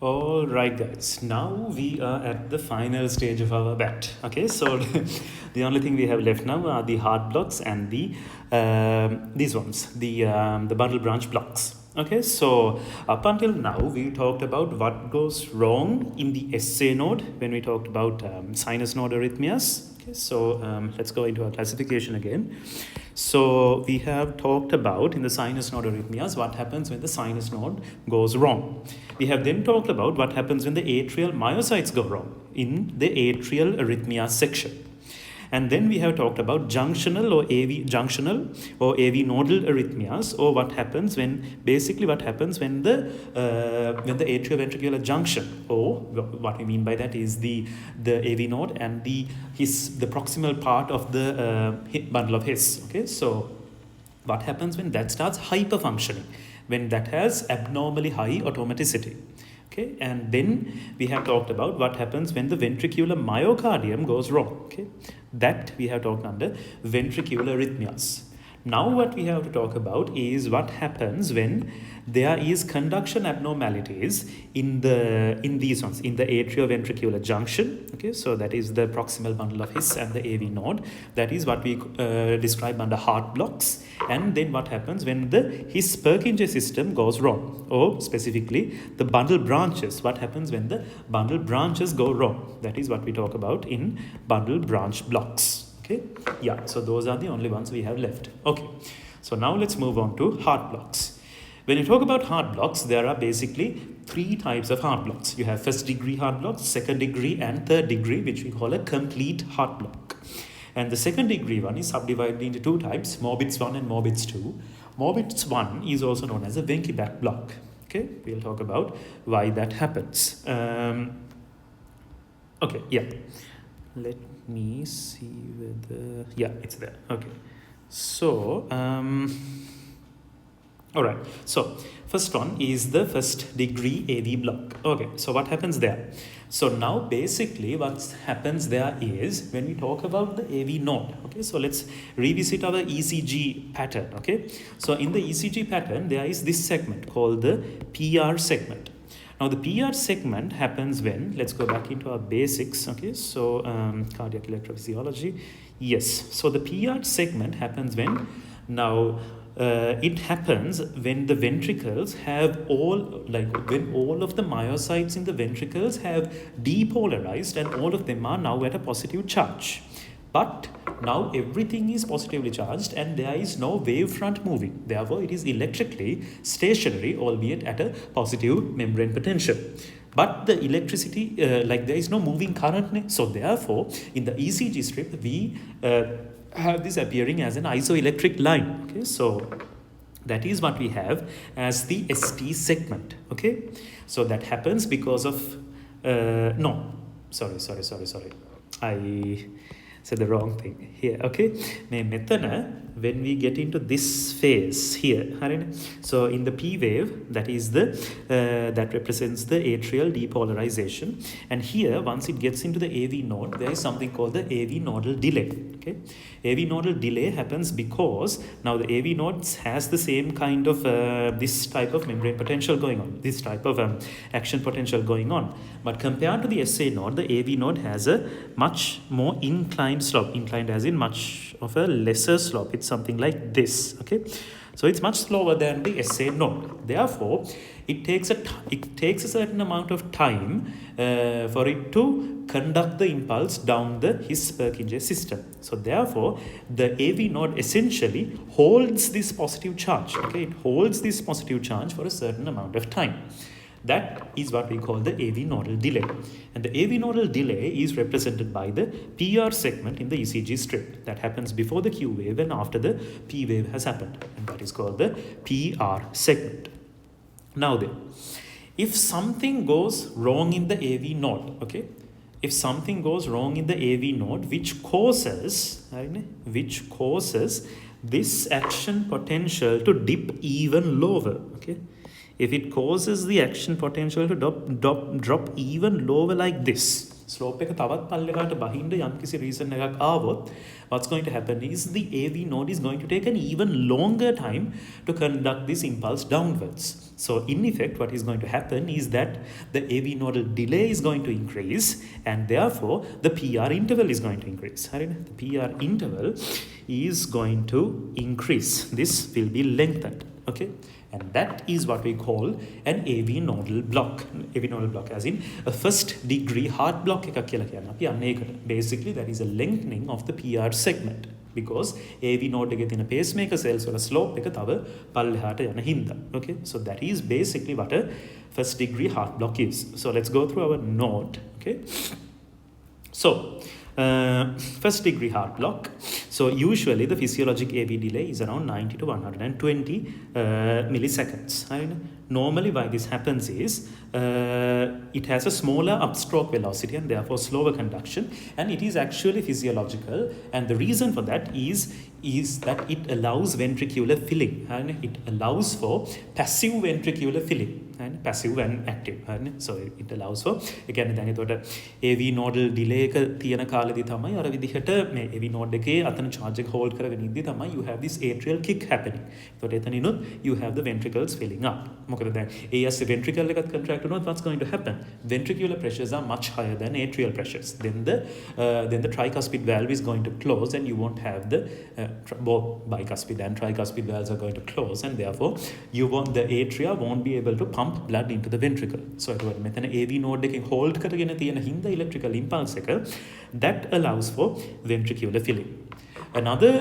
All right, guys. Now we are at the final stage of our bet. Okay, so the only thing we have left now are the hard blocks and the these ones, the bundle branch blocks. Okay, so up until now we talked about what goes wrong in the SA node when we talked about sinus node arrhythmias. Okay, so let's go into our classification again. So we have talked about in the sinus node arrhythmias what happens when the sinus node goes wrong. We have then talked about what happens when the atrial myocytes go wrong in the atrial arrhythmia section. And then we have talked about junctional or AV nodal arrhythmias, or what happens when the atrioventricular junction, or what we mean by that is the AV node and the proximal part of the bundle of His. Okay, so what happens when that starts hyperfunctioning, when that has abnormally high automaticity. Okay, and then we have talked about what happens when the ventricular myocardium goes wrong. Okay, that we have talked under ventricular arrhythmias. Now what we have to talk about is what happens when there is conduction abnormalities in these ones, in the atrioventricular junction. Okay, so that is the proximal bundle of His and the AV node. That is what we describe under heart blocks. And then what happens when the His Purkinje system goes wrong, or specifically the bundle branches. What happens when the bundle branches go wrong? That is what we talk about in bundle branch blocks. Okay, yeah, so those are the only ones we have left. Okay, so now let's move on to heart blocks. When you talk about heart blocks, there are basically three types of heart blocks. You have first degree heart blocks, second degree and third degree, which we call a complete heart block. And the second degree one is subdivided into two types, Morbitz 1 and Morbitz 2. Morbitz 1 is also known as a Wenckebach block. Okay, we'll talk about why that happens. Okay, yeah. Let me see whether, yeah, it's there. Okay, so all right, so first one is the first degree AV block. Okay, so what happens there? So now basically what happens there is when we talk about the AV node. Okay, so let's revisit our ECG pattern. Okay, so in the ECG pattern there is this segment called the PR segment. Now the PR segment happens when, let's go back into our basics. Okay, so cardiac electrophysiology. Yes, so the PR segment happens when, now it happens when the ventricles have when all of the myocytes in the ventricles have depolarized and all of them are now at a positive charge. But now everything is positively charged and there is no wavefront moving. Therefore, it is electrically stationary, albeit at a positive membrane potential. But the electricity, there is no moving current. So therefore, in the ECG strip, we have this appearing as an isoelectric line. Okay, so that is what we have as the ST segment. Okay, so that happens because of sorry. I said the wrong thing here. Okay, when we get into this phase here, so in the P wave, that is the that represents the atrial depolarization, and here once it gets into the AV node, there is something called the AV nodal delay. Okay, AV nodal delay happens because now the AV node has the same kind of this type of membrane potential going on, this type of action potential going on, but compared to the SA node, the AV node has a much more inclined slope, inclined as in much of a lesser slope. It's something like this. Okay, so it's much slower than the SA node. Therefore, it takes a certain amount of time for it to conduct the impulse down the His Purkinje system. So therefore, the AV node essentially holds this positive charge. Okay, it holds this positive charge for a certain amount of time. That is what we call the AV nodal delay. And the AV nodal delay is represented by the PR segment in the ECG strip. That happens before the Q wave and after the P wave has happened. And that is called the PR segment. Now then, if something goes wrong in the AV node, okay, if something goes wrong in the AV node which causes this action potential to dip even lower, okay, if it causes the action potential to drop even lower like this, slope එක තවත් පල්ලෙහාට බහින්න යම්කිසි reason එකක් ආවොත් what's going to happen is the AV node is going to take an even longer time to conduct this impulse downwards. So in effect what is going to happen is that the AV nodal delay is going to increase and therefore the PR interval is going to increase. The PR interval is going to increase. This will be lengthened. Okay, and that is what we call an AV nodal block. AV nodal block as in a first degree heart block එකක් කියලා කියනවා. අපි අන්න ඒකට. Basically that is a lengthening of the PR segment because AV node එකේ තියෙන pacemaker cells වල slope එක තව පල්ලෙහාට යන හින්දා. Okay, so that is basically what a first degree heart block is. So let's go through our node. Okay, so first degree heart block. So usually the physiologic AV delay is around 90 to 120 milliseconds. Normally why this happens is it has a smaller upstroke velocity and therefore slower conduction, and it is actually physiological, and the reason for that is that it allows ventricular filling and it allows for passive ventricular filling and passive and active. So it allows for again දැන් එතකොට AV nodal delay එක තියෙන කාලෙදී තමයි අර විදිහට මේ AV node එකේ අතන charge එක hold කරගෙන ඉද්දි තමයි you have this atrial kick happening. එතකොට එතනිනුත් you have the ventricles filling up. මොකද දැන් AS ventricle එකත් contract වුණොත් what's going to happen? Ventricular pressures are much higher than atrial pressures. Then the tricuspid valve is going to close and you won't have the both bicuspid and tricuspid valves are going to close, and therefore the atria won't be able to pump blood into the ventricle. So එතකොට මෙතන AV node එකෙන් hold කරගෙන තියෙන හින්දා electrical impulse එක that allows for ventricular filling. Another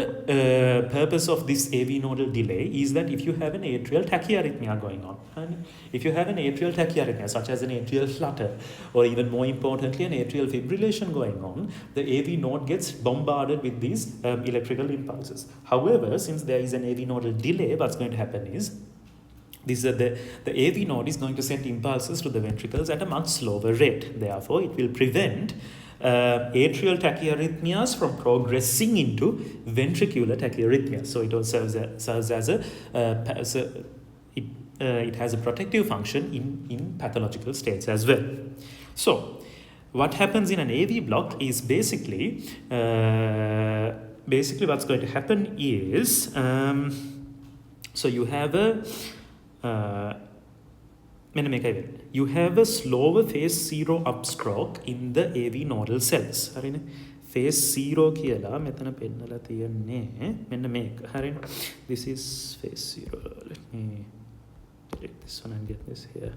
purpose of this AV nodal delay is that if you have an atrial tachyarrhythmia going on, and if you have an atrial tachyarrhythmia such as an atrial flutter or even more importantly an atrial fibrillation going on, the AV node gets bombarded with these electrical impulses. However, since there is an AV nodal delay, what's going to happen is the AV node is going to send impulses to the ventricles at a much slower rate. Therefore, it will prevent atrial tachyarrhythmias from progressing into ventricular tachyarrhythmia. So it also serves as it has a protective function in pathological states as well. So what happens in an AV block is basically what's going to happen is so you have you have a slower phase 0 upstroke in the AV nodal cells. හරිනේ. phase 0 කියලා මෙතන පෙන්නලා තියන්නේ මෙන්න මේක. හරිනේ. This is phase 0. Let me delete this one and get this here.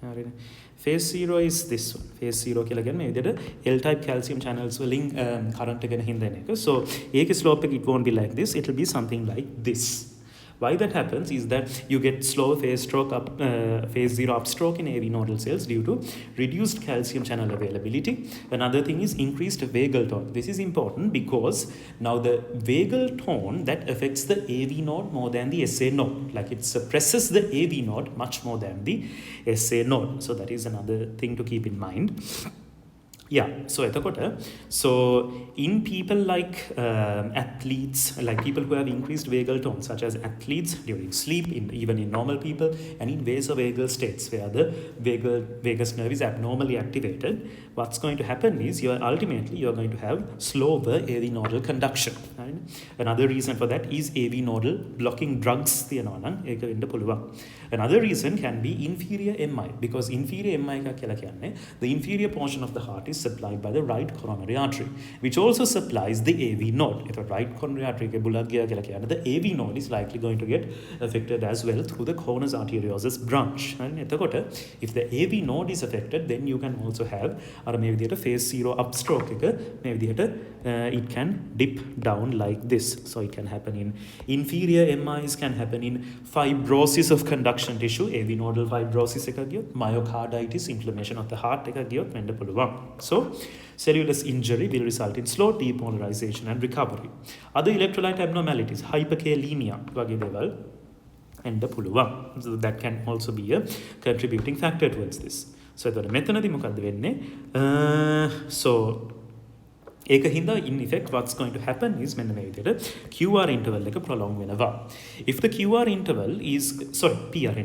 හරිනේ. phase 0 is this one. phase 0 කියලා කියන්නේ මේ විදිහට L type calcium channels වලින් current එක ගෙන හින්දා එන එක. So ඒකේ slope එක it won't be like this. It will be something like this. Why that happens is that you get slower phase 0 upstroke in AV nodal cells due to reduced calcium channel availability. Another thing is increased vagal tone. This is important because now the vagal tone that affects the AV node more than the SA node. Like it suppresses the AV node much more than the SA node. So that is another thing to keep in mind. Yeah, so in people like athletes, like people who have increased vagal tone, such as athletes during sleep, even in normal people, and in vasovagal states where the vagus nerve is abnormally activated, what's going to happen is ultimately you're going to have slower AV nodal conduction. Right? Another reason for that is AV nodal blocking drugs. Another reason can be inferior MI, because inferior MI the inferior portion of the heart is supplied by the right coronary artery, which also supplies the AV node. If a right coronary artery the AV node is likely going to get affected as well through the cornus arteriosus branch. If the AV node is affected, then you can also have phase 0 upstroke. It can dip down like this. So it can happen in inferior MIs, can happen in fibrosis of conduction tissue, AV nodal fibrosis, myocarditis, inflammation of the heart. So cellulose injury will result in slow depolarization and recovery. Other electrolyte abnormalities, hyperkalemia, so that can also be a contributing factor towards this. So the method so ඒක හින්දා in effect what's going to happen is මෙන්න මේ විදිහට QR interval එක prolong වෙනවා. If the QR interval is PR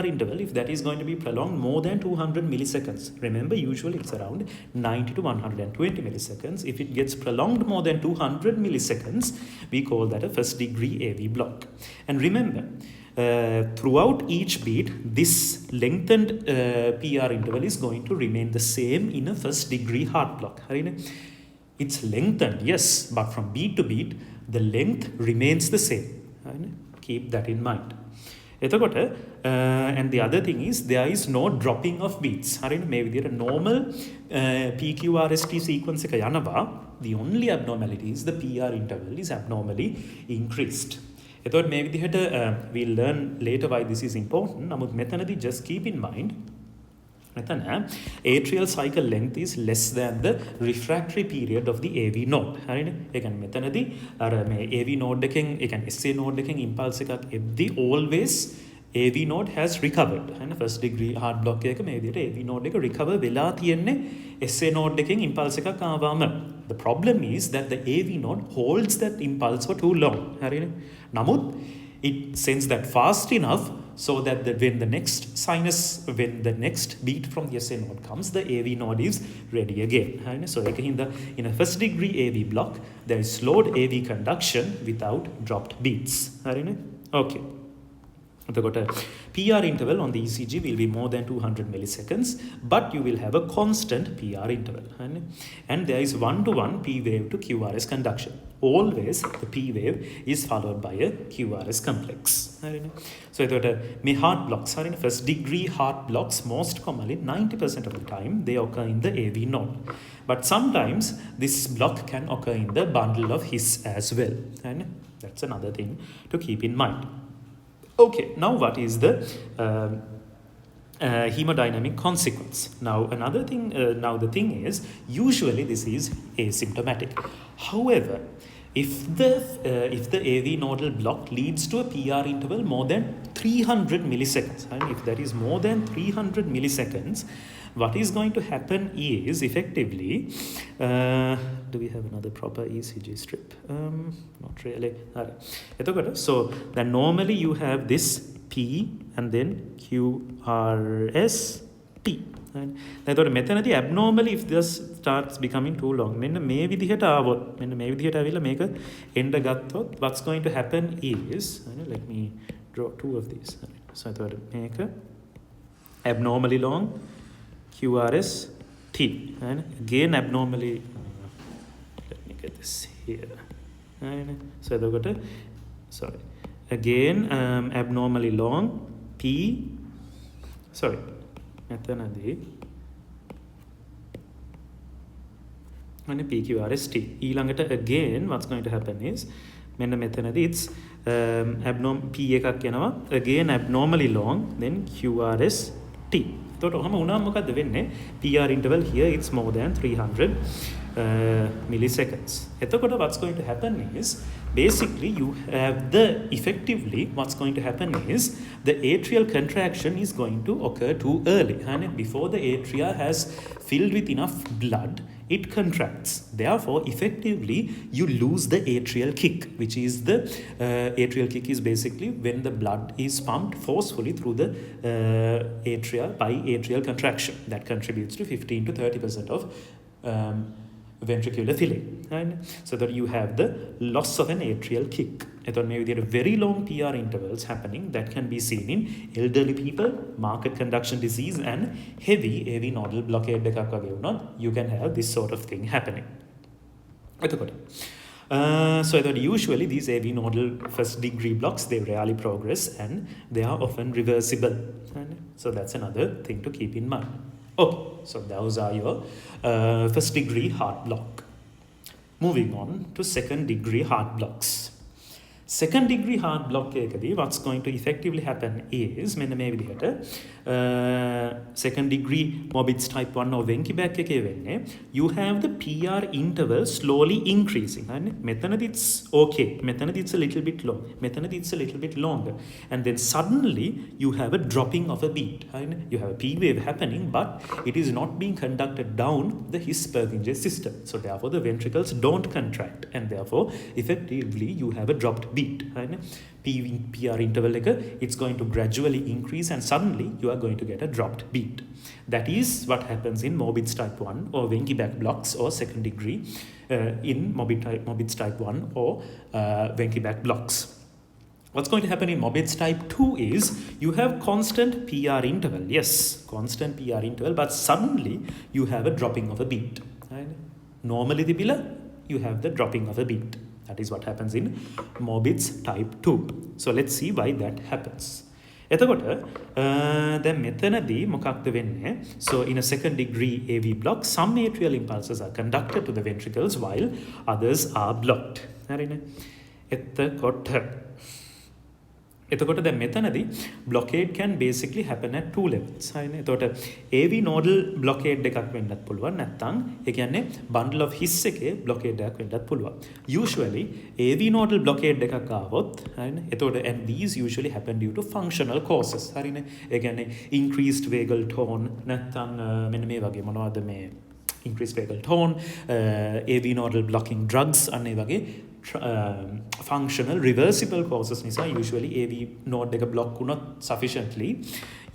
interval if that is going to be prolonged more than 200 milliseconds. Remember usually it's around 90 to 120 milliseconds. If it gets prolonged more than 200 milliseconds, we call that a first degree AV block. And remember throughout each beat, this lengthened PR interval is going to remain the same in a first degree heart block. It's lengthened, yes, but from beat to beat, the length remains the same. Keep that in mind. And the other thing is there is no dropping of beats. Maybe there a normal PQRST sequence එක යනවා. The only abnormality is the PR interval is abnormally increased. එතකොට මේ විදිහට we'll learn later why this is important. නමුත් මෙතනදී just keep in mind මෙතන atrial cycle length is less than the refractory period of the AV node. හරිනේ? ඒ කියන්නේ මෙතනදී අර මේ AV node එකෙන් ඒ කියන්නේ SA node එකෙන් impulse එකක් එද්දී always AV node has recovered. හරිනේ? first degree heart block එකක මේ විදිහට AV node එක recover වෙලා තියෙන්නේ SA node එකෙන් impulse එකක් ආවම. The problem is that the AV node holds that impulse for too long. හරිනේ? නමුත් it sends that fast enough so that when the next beat from the SA node comes, the AV node is ready again. So in a first degree AV block, there is slowed AV conduction without dropped beats. Okay. The PR interval on the ECG will be more than 200 milliseconds, but you will have a constant PR interval. And there is one-to-one P wave to QRS conduction. Always the P wave is followed by a QRS complex. So my heart blocks are in first degree heart blocks most commonly 90% of the time they occur in the AV node. But sometimes this block can occur in the bundle of His as well. And that's another thing to keep in mind. Okay, now what is the hemodynamic consequence? Now another thing, the thing is usually this is asymptomatic. However, if the AV nodal block leads to a PR interval more than 300 milliseconds, and if that is more than 300 milliseconds, what is going to happen is effectively, do we have another proper ECG strip? Not really. So then normally you have this P and then QRS T. එතකොට මෙතනදී abnormally if this starts becoming too long මෙන්න මේ විදිහට ආවොත් මෙන්න මේ විදිහට ආවිලා මේක end ගත්තොත් what's going to happen is let me draw two of these. So එතකොට මේක abnormally long QRS T and again abnormally let me get this here. So එතකොට sorry again abnormally long P මෙතනදී and PQRST ඊළඟට again what's going to happen is මෙන්න මෙතනදී it's P එකක් යනවා again abnormally long then QRST. එතකොට ඔහම වුණාම මොකද්ද වෙන්නේ? PR interval here it's more than 300 milliseconds. එතකොට what's going to happen is basically you have effectively what's going to happen is the atrial contraction is going to occur too early. And before the atria has filled with enough blood, it contracts. Therefore, effectively, you lose the atrial kick, which is the atrial kick is basically when the blood is pumped forcefully through the atria by atrial contraction. That contributes to 15 to 30% of ventricular filling. Right? So that you have the loss of an atrial kick. There are very long PR intervals happening that can be seen in elderly people, marked conduction disease and heavy AV nodal blockade. You can have this sort of thing happening. So that usually these AV nodal first degree blocks, they rarely progress and they are often reversible. So that's another thing to keep in mind. Okay, so those are your first degree heart block. Moving on to second degree heart blocks. Second degree heart block එකකදී what's going to effectively happen is මෙන්න මේ විදිහට second degree Mobitz type 1 or Wenckebach එකේ වෙන්නේ you have the PR interval slowly increasing. මෙතනදී it's okay, මෙතනදී it's a little bit low, මෙතනදී it's a little bit longer, and then suddenly you have a dropping of a beat. You have a P wave happening, but it is not being conducted down the His-Purkinje system, so therefore the ventricles don't contract, and therefore effectively you have a dropped beat. PR interval it's going to gradually increase and suddenly you are going to get a dropped beat. That is what happens in Mobitz type 1 or Wenckebach blocks or second degree in Mobitz type 1 or Wenckebach blocks. What's going to happen in Mobitz type 2 is you have constant PR interval. Yes, constant PR interval, but suddenly you have a dropping of a beat. Normally the bila, you have the dropping of a beat. That is what happens in Mobitz type 2. So let's see why that happens. එතකොට දැන් මෙතනදී මොකක්ද වෙන්නේ? So in a second degree AV block, some atrial impulses are conducted to the ventricles while others are blocked. හරිනේ? එතකොට දැන් මෙතනදී blockade can basically happen at two levels. හරිනේ. එතකොට AV nodal blockade එකක් වෙන්නත් පුළුවන්. නැත්නම් ඒ කියන්නේ bundle of His එකේ blockade එකක් වෙන්නත් පුළුවන්. Usually AV nodal blockade එකක් ආවොත් හරිනේ. එතකොට and these usually happen due to functional causes. හරිනේ. ඒ කියන්නේ increased vagal tone නැත්නම් මෙන්න මේ වගේ මොනවද මේ increased vagal tone, AV nodal blocking drugs අන්න ඒ වගේ functional reversible causes nisa usually AV node එක block වුණොත් sufficiently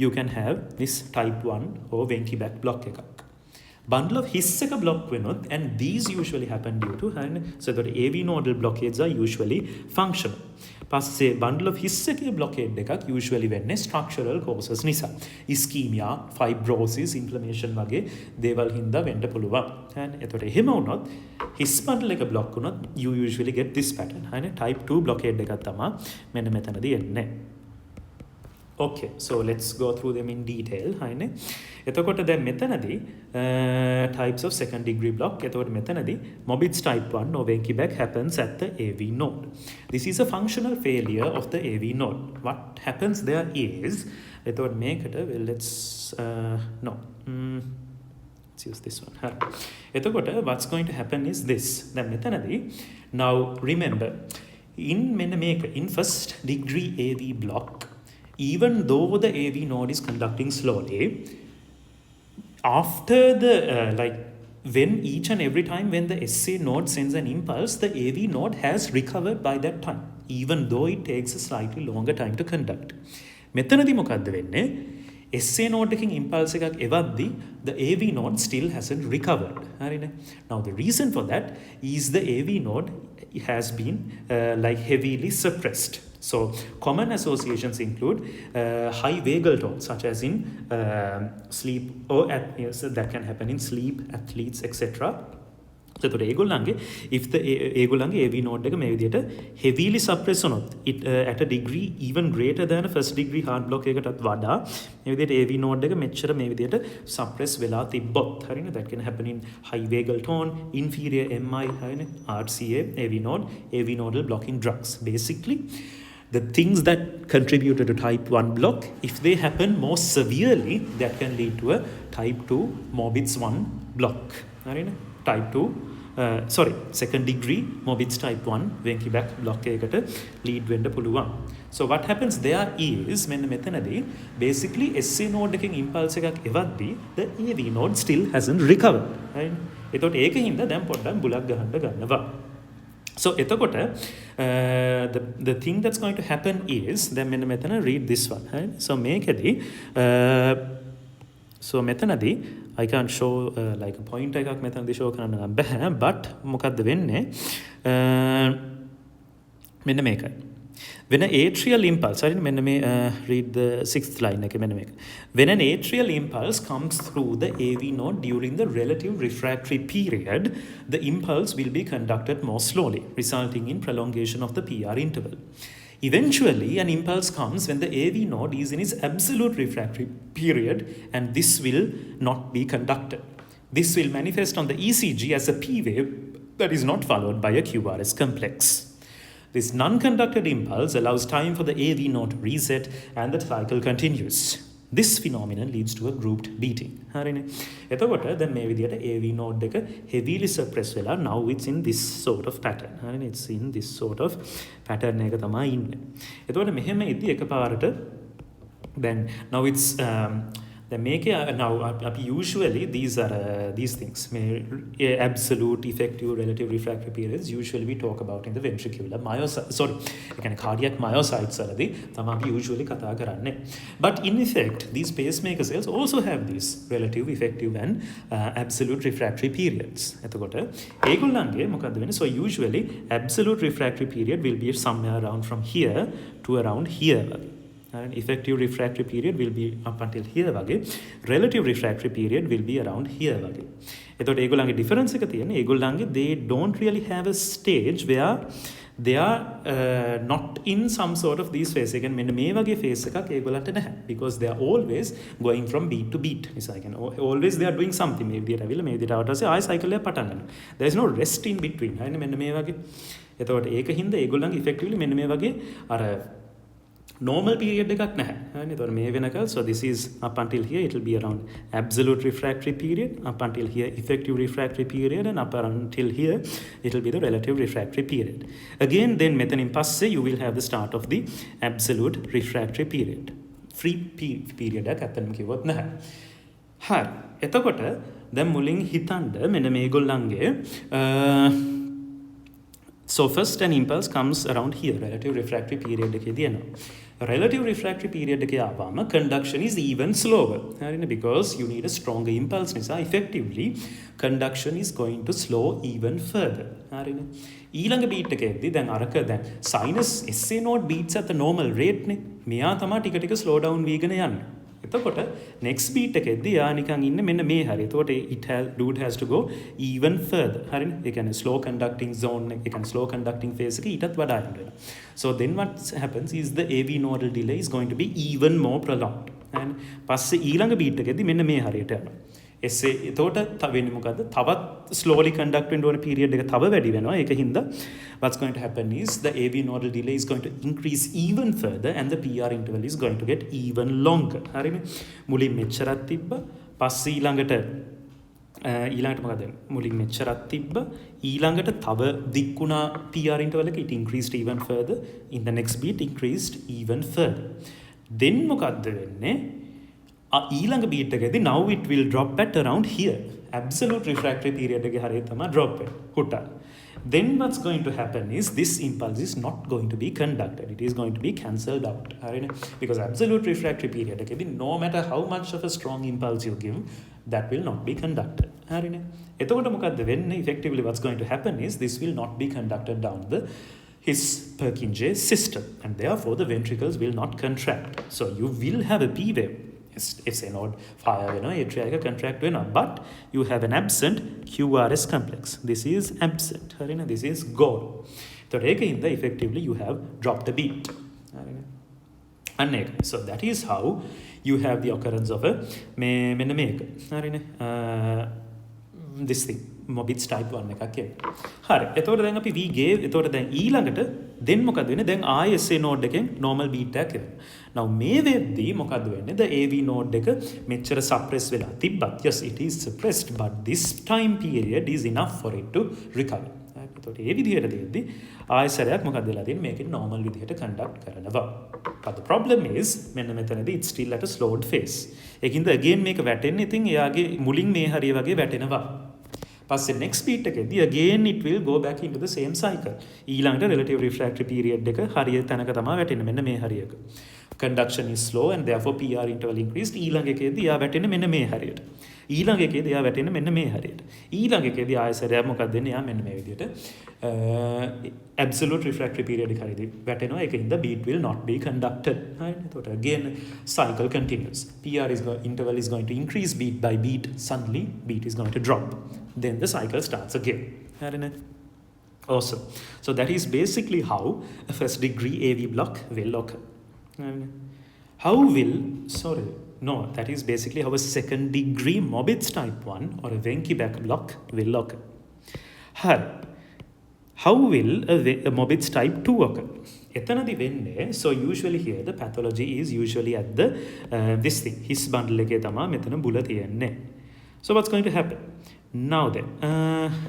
you can have this type 1 or Wenckebach block එකක්. Bundle of His එක block වෙනොත් and these usually happen due to so that AV nodal blockades are usually functional. පස්සේ bundle of His එකේ blockade එකක් usually වෙන්නේ structural causes නිසා. Ischemia, fibrosis, inflammation වගේ දේවල් හින්දා වෙන්න පුළුවන්. එතකොට එහෙම වුණොත් His bundle එක block වුණොත් you usually get this pattern. Type 2 blockade එකක් තමයි මෙන්න මෙතනදී එන්නේ. Okay, so let's go through them in detail. එතකොට දැන් මෙතනදී types of second degree block. එතකොට මෙතනදී Mobitz type 1 or Wenckebach happens at the AV node. This is a functional failure of the AV node. What happens there is එතකොට මේකට let's let's use this one. එතකොට what's going to happen is this. දැන් මෙතනදී now remember in first degree AV block, even though the AV node is conducting slowly, after the when each and every time when the SA node sends an impulse, the AV node has recovered by that time, even though it takes a slightly longer time to conduct. මෙතනදී මොකද්ද වෙන්නේ? SA node එකකින් impulse එකක් එවද්දී the AV node still hasn't recovered. හරිනේ? Now the reason for that is the AV node has been heavily suppressed. So common associations include high vagal tone, such as in sleep or so that can happen in sleep, athletes, etc. එතකොට ඒගොල්ලන්ගේ if the ඒගොල්ලන්ගේ AV node එක මේ විදිහට heavily suppress වුණොත් it at a degree even greater than a first degree heart block එකකටත් වඩා මේ විදිහට AV node එක මෙච්චර මේ විදිහට suppress වෙලා තිබ්බොත් හරිනේ that can happen in high vagal tone, inferior MI හරිනේ RCA, AV nodal blocking drugs. Basically the things that contributed to type 1 block, if they happen more severely, that can lead to a type 2 Mobitz 1 block. Type 2, second degree Mobitz type 1 Wenckebach block එකට lead වෙන්න පුළුවන්. So what happens there is මෙන්න මෙතනදී basically SA node එකකින් impulse එකක් එවද්දී the AV node still hasn't recovered. Right? එතකොට ඒකින්ද දැන් පොඩ්ඩක් බුලක් ගහන්න ගන්නවා. So එතකොට the thing that's going to happen is then මෙන්න මෙතන read this one. Right? So මේකෙදී so මෙතනදී I can't show like a point එකක් මෙතනදී show කරන්න බෑ, but මොකද්ද වෙන්නේ මෙන්න මේකයි. When an atrial impulse, read the sixth line. When an atrial impulse comes through the AV node during the relative refractory period, the impulse will be conducted more slowly, resulting in prolongation of the PR interval. Eventually, an impulse comes when the AV node is in its absolute refractory period, and this will not be conducted. This will manifest on the ECG as a P wave that is not followed by a QRS complex. This non-conducted impulse allows time for the AV node to reset and the cycle continues. This phenomenon leads to a grouped beating. හරිනේ. එතකොට දැන් මේ විදිහට AV node එක heavily suppress වෙලා now it's in this sort of pattern. හරිනේ. It's in this sort of pattern එක තමයි ඉන්නේ. එතකොට මෙහෙම ඉදි එකපාරට then now it's then make now usually these are these things absolute effective relative refractory periods usually we talk about in the ventricular myocytes cardiac myocytes වලදී තමයි අපි usually කතා කරන්නේ. But in effect these pacemaker cells also have these relative effective and absolute refractory periods. එතකොට ඒගොල්ලන්ගේ මොකද්ද වෙන්නේ? So usually absolute refractory period will be somewhere around from here to around here. And effective refractory period will be up until here වගේ. Relative refractory period will be around here වගේ. එතකොට ඒගොල්ලන්ගේ difference එක තියෙන්නේ ඒගොල්ලන්ගේ they don't really have a stage where they are not in some sort of these phase. Again මෙන්න මේ වගේ phase එකක් ඒගොල්ලන්ට නැහැ. Because they are always going from beat to beat. නිසා කියන්නේ always they are doing something. මේ විදිහට අවිල මේ විදිහට ආවට පස්සේ ආයෙ cycle එක පටන් ගන්නවා. There is no rest in between. හරිනේ මෙන්න මේ වගේ. එතකොට ඒක හින්දා ඒගොල්ලන්ගේ effectively මෙන්න මේ වගේ අර normal period එකක් නැහැ. හරිනේ. ඒතකොට මේ වෙනකල් so this is up until here it will be around absolute refractory period, up until here effective refractory period, and up until here it will be the relative refractory period. Again then මෙතනින් පස්සේ you will have the start of the absolute refractory period. Free period එකක් අතනම කිව්වොත් නැහැ. හරි. එතකොට දැන් මුලින් හිතන්න මෙන්න මේගොල්ලන්ගේ so first an impulse comes around here, relative refractory period එකේදී එනවා. Relative refractory period එකේ ආවම conduction is even slower. හරිනේ, because you need a stronger impulse නිසා effectively conduction is going to slow even further. හරිනේ. ඊළඟ beat එකේදී දැන් අරක දැන් sinus SA node beats at the normal rate නේ. මෙයා තමයි ටික ටික slow down වීගෙන යන්නේ. එතකොට next beat එකේදී යා නිකන් ඉන්නේ මෙන්න මේ හරිය. එතකොට dude has to go even further. හරිනේ. ඒ කියන්නේ slow conducting zone එක, ඒ කියන්නේ slow conducting phase එක ඊටත් වඩා යන්න වෙනවා. So then what happens is the AV nodal delay is going to be even more prolonged. and පස්සේ ඊළඟ beat එකේදී මෙන්න මේ හරියට යනවා. එසේ එතකොට වෙන්නේ මොකද්ද? තවත් slowly conduct වෙන්න ඕන period එක තව වැඩි වෙනවා. ඒක හින්දා what's going to happen is the AV nodal delay is going to increase even further and the PR interval is going to get even longer. හරිනේ. මුලින් මෙච්චරක් තිබ්බ. පස්සේ ඊළඟට මොකද? මුලින් මෙච්චරක් තිබ්බ. ඊළඟට තව දික් වුණා PR interval එක it increased even further. In the next beat increased even further. then මොකද්ද වෙන්නේ? ඊළඟ beat එකේදී now it will drop at around here. Absolute refractory period එකේ හරිය තමයි drop වෙන්නේ. හුටා. Then what's going to happen is this impulse is not going to be conducted. It is going to be cancelled out. හරිනේ. Because absolute refractory period එකේදී no matter how much of a strong impulse you give, that will not be conducted. හරිනේ. එතකොට මොකද්ද වෙන්නේ? Effectively what's going to happen is this will not be conducted down his Purkinje system, and therefore the ventricles will not contract. So you will have a P wave. SA node fire වෙනවා, atria එක contract වෙනවා, but you have an absent QRS complex. This is absent. හරිනේ. This is gone. So ඒකින්ද effectively you have dropped the beat. හරිනේ. අන්න ඒක. So that is how you have the occurrence of a මෙන්න මේක. හරිනේ. This thing Mobitz type 1 එකක් කියන්නේ. හරි. එතකොට දැන් අපි V gave. එතකොට දැන් ඊළඟට then මොකද වෙන්නේ? දැන් ආයෙ SA node එකෙන් normal beat එකක් එනවා. Now මේ වෙද්දී මොකද වෙන්නේ? The AV node එක මෙච්චර suppress වෙලා තිබ්බත් yes it is suppressed, but this time period is enough for it to recover. එතකොට ඒ විදිහට දෙද්දී ආයෙ සැරයක් මොකද වෙලා තියෙන්නේ? මේකෙන් normal විදිහට conduct කරනවා. But the problem is මෙන්න මෙතනදී it's still at a slowed phase. ඒකින්ද again මේක වැටෙන්නේ ඉතින් එයාගේ මුලින් මේ හරිය වගේ වැටෙනවා. පස්සේ next beat එකේදී again it will go back into the same cycle. ඊළඟට relative refractory period එක හරිය තැනක තමයි වැටෙන්නේ මෙන්න මේ හරියක. Conduction is slow and therefore PR interval increased. ඊළඟ එකේදී එයා වැටෙන්නේ මෙන්න මේ හරියට. ඊළඟ එකේදී එයා වැටෙන්නේ මෙන්න මේ හරියට. ඊළඟ එකේදී ආයෙසරයක් මොකක්ද වෙන්නේ? එයා මෙන්න මේ විදිහට absolute refractory period එක හරියදී වැටෙනවා. ඒකින්ද beat will not be conducted. right? එතකොට again cycle continues. Interval is going to increase beat by beat. Suddenly beat is going to drop. Then the cycle starts again. හරිනේ. Awesome. So that is basically how a first degree AV block will occur. That is basically how a second degree Mobitz type 1 or a Wenckebach block will occur. How will a Mobitz type 2 occur? එතනදි වෙන්නේ, so usually here the pathology is usually at the this thing, his bundle එකේ තමයි මෙතන බුල තියෙන්නේ. So what's going to happen? Now then,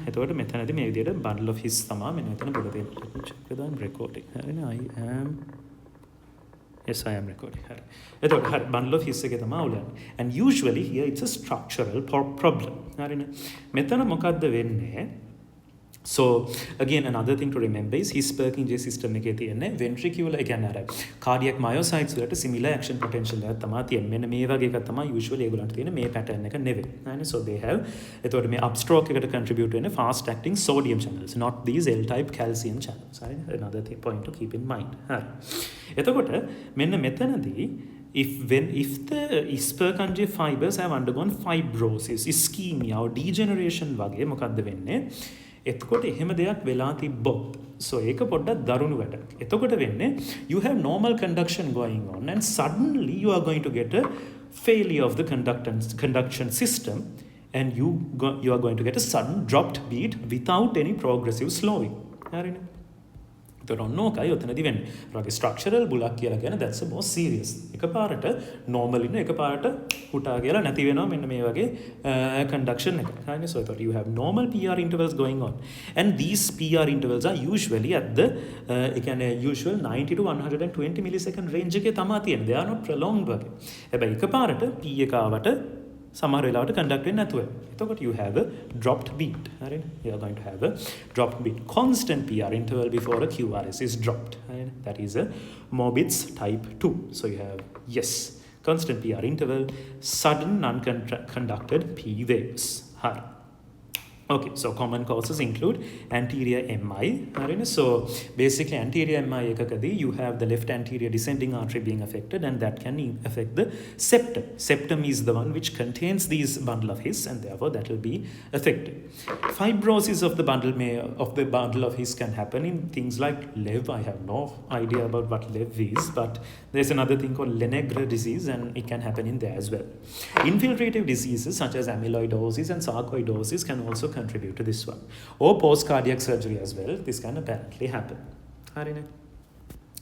එතකොට මෙතනදී මේ විදිහට bundle of his තමයි මෙතන බුල තියෙන්නේ. Let me check whether I'm recording. Yes, I am recording. එතකොට bundle of his එකේ තමයි අවුලන්නේ. And usually here it's a structural problem. හරිනේ. මෙතන මොකද්ද වෙන්නේ? So again, another thing to remember is his Purkinje system එකේ තියෙන්නේ ventricular, ඒ කියන්නේ අර cardiac myocytes වලට similar action potential එකක් තමයි තියෙන්නේ. මෙන්න මේ වගේ එකක් තමයි usually ඒගොල්ලන්ට තියෙන මේ pattern එක නෙවෙයි. හරිනේ. So they have, එතකොට මේ upstroke එකට contribute වෙන fast acting sodium channels, not these L type calcium channels. හරිනේ. Another point to keep in mind. හරි. එතකොට මෙන්න මෙතනදී if the Purkinje fibers have undergone fibrosis, ischemia or degeneration වගේ මොකද්ද වෙන්නේ? එතකොට එහෙම දෙයක් වෙලා තිබ්බොත්, so ඒක පොඩ්ඩක් දරුණු වැඩක්. එතකොට වෙන්නේ you have normal conduction going on and suddenly you are going to get a failure of the conduction system and you are going to get a sudden dropped beat without any progressive slowing. හරිනේ. එතකොට ඔන්නෝකයි ඔතනදී වෙන්නේ. රෝගේ structural බුලක් කියලා කියන්නේ that's a more serious. එකපාරට normal ඉන්න එකපාරට හුටා කියලා නැති වෙනවා මෙන්න මේ වගේ conduction එක. හරිනේ. So you have normal PR intervals going on. And these PR intervals are usually at the ඒ කියන්නේ usual 90 to 120 millisecond range එකේ තමයි තියෙන්නේ. They are not prolonged වගේ. හැබැයි එකපාරට P එක ආවට සමහර වෙලාවට conduct වෙන්නේ නැතුව. එතකොට you have a dropped beat. හරිනේ. You are going to have a dropped beat. Constant PR interval before a QRS is dropped. හරිනේ. That is a Mobitz type 2. So you have, yes, constant PR interval, sudden non-conducted P waves. Hari. Okay, so common causes include anterior MI. So basically anterior MI ekakadi you have the left anterior descending artery being affected and that can affect the septum. Septum is the one which contains these bundle of his and therefore that will be affected. Fibrosis of the bundle of his can happen in things like LEV. I have no idea about what LEV is, but there's another thing called Lenegre disease and it can happen in there as well. Infiltrative diseases such as amyloidosis and sarcoidosis can also contribute to this one. Or post-cardiac surgery as well. This can apparently happen. Harine?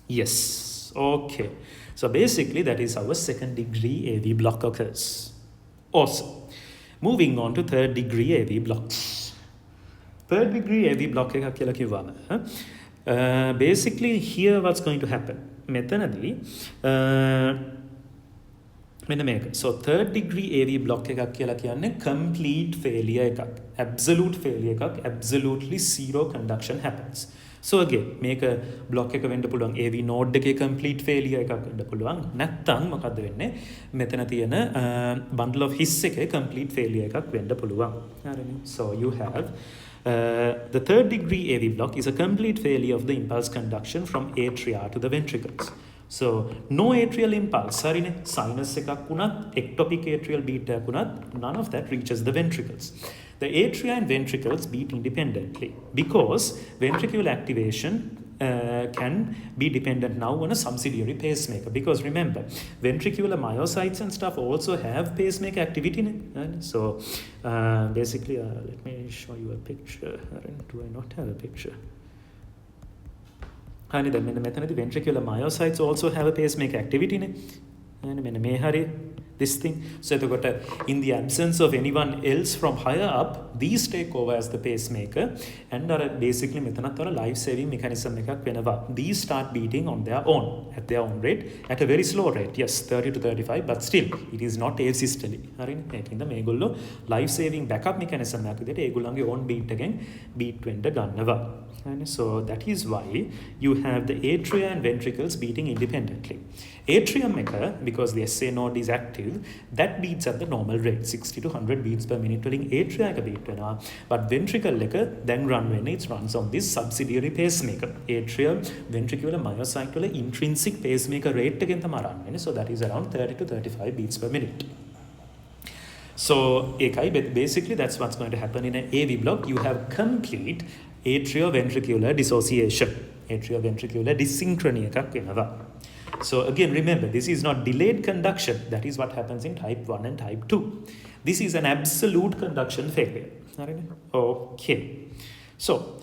Yes. Okay. So basically that is how a second degree AV block occurs. Awesome. Moving on to third degree AV blocks. Third degree AV block එක කියලා කිව්වම basically here what's going to happen? මෙතනදී මෙන්න මේක. So third degree AV block එකක් කියලා කියන්නේ complete failure එකක්. Absolute failure එකක්. Absolutely zero conduction happens. So again මේක block එක වෙන්න පුළුවන් AV node එකේ complete failure එකක් වෙන්න පුළුවන්. නැත්නම් මොකද්ද වෙන්නේ? මෙතන තියෙන bundle of his එකේ complete failure එකක් වෙන්න පුළුවන්. හරිනේ. So you have the third degree AV block is a complete failure of the impulse conduction from atria to the ventricles. So no atrial impulse, sinus එකක් වුණත්, ectopic atrial beat එකක් වුණත්, none of that reaches the ventricles. The atria and ventricles beat independently because ventricular activation can be dependent now on a subsidiary pacemaker. Because remember, ventricular myocytes and stuff also have pacemaker activity. So basically, let me show you a picture. Do I not have a picture? And then the ventricular myocytes also have a pacemaker activity. And this thing. So in the absence of anyone else from higher up, these take over as the pacemaker and are basically life-saving mechanism. These start beating on their own, at their own rate, at a very slow rate. Yes, 30 to 35, but still, it is not asystole. Life-saving backup mechanism. Own beat again, beat when the gun. And so that is why you have the atria and ventricles beating independently. Atrium maker, because the SA node is active, that beats at the normal rate, 60 to 100 beats per minute. Atria beat, but ventricle then when it runs on this subsidiary pacemaker. Atrial, ventricular, myocyte intrinsic pacemaker rate again. So that is around 30 to 35 beats per minute. So basically that's what's going to happen in an AV block. You have complete atrioventricular dissociation, atrioventricular dysynchrony. So again, remember, this is not delayed conduction. That is what happens in type 1 and type 2. This is an absolute conduction failure. Okay. So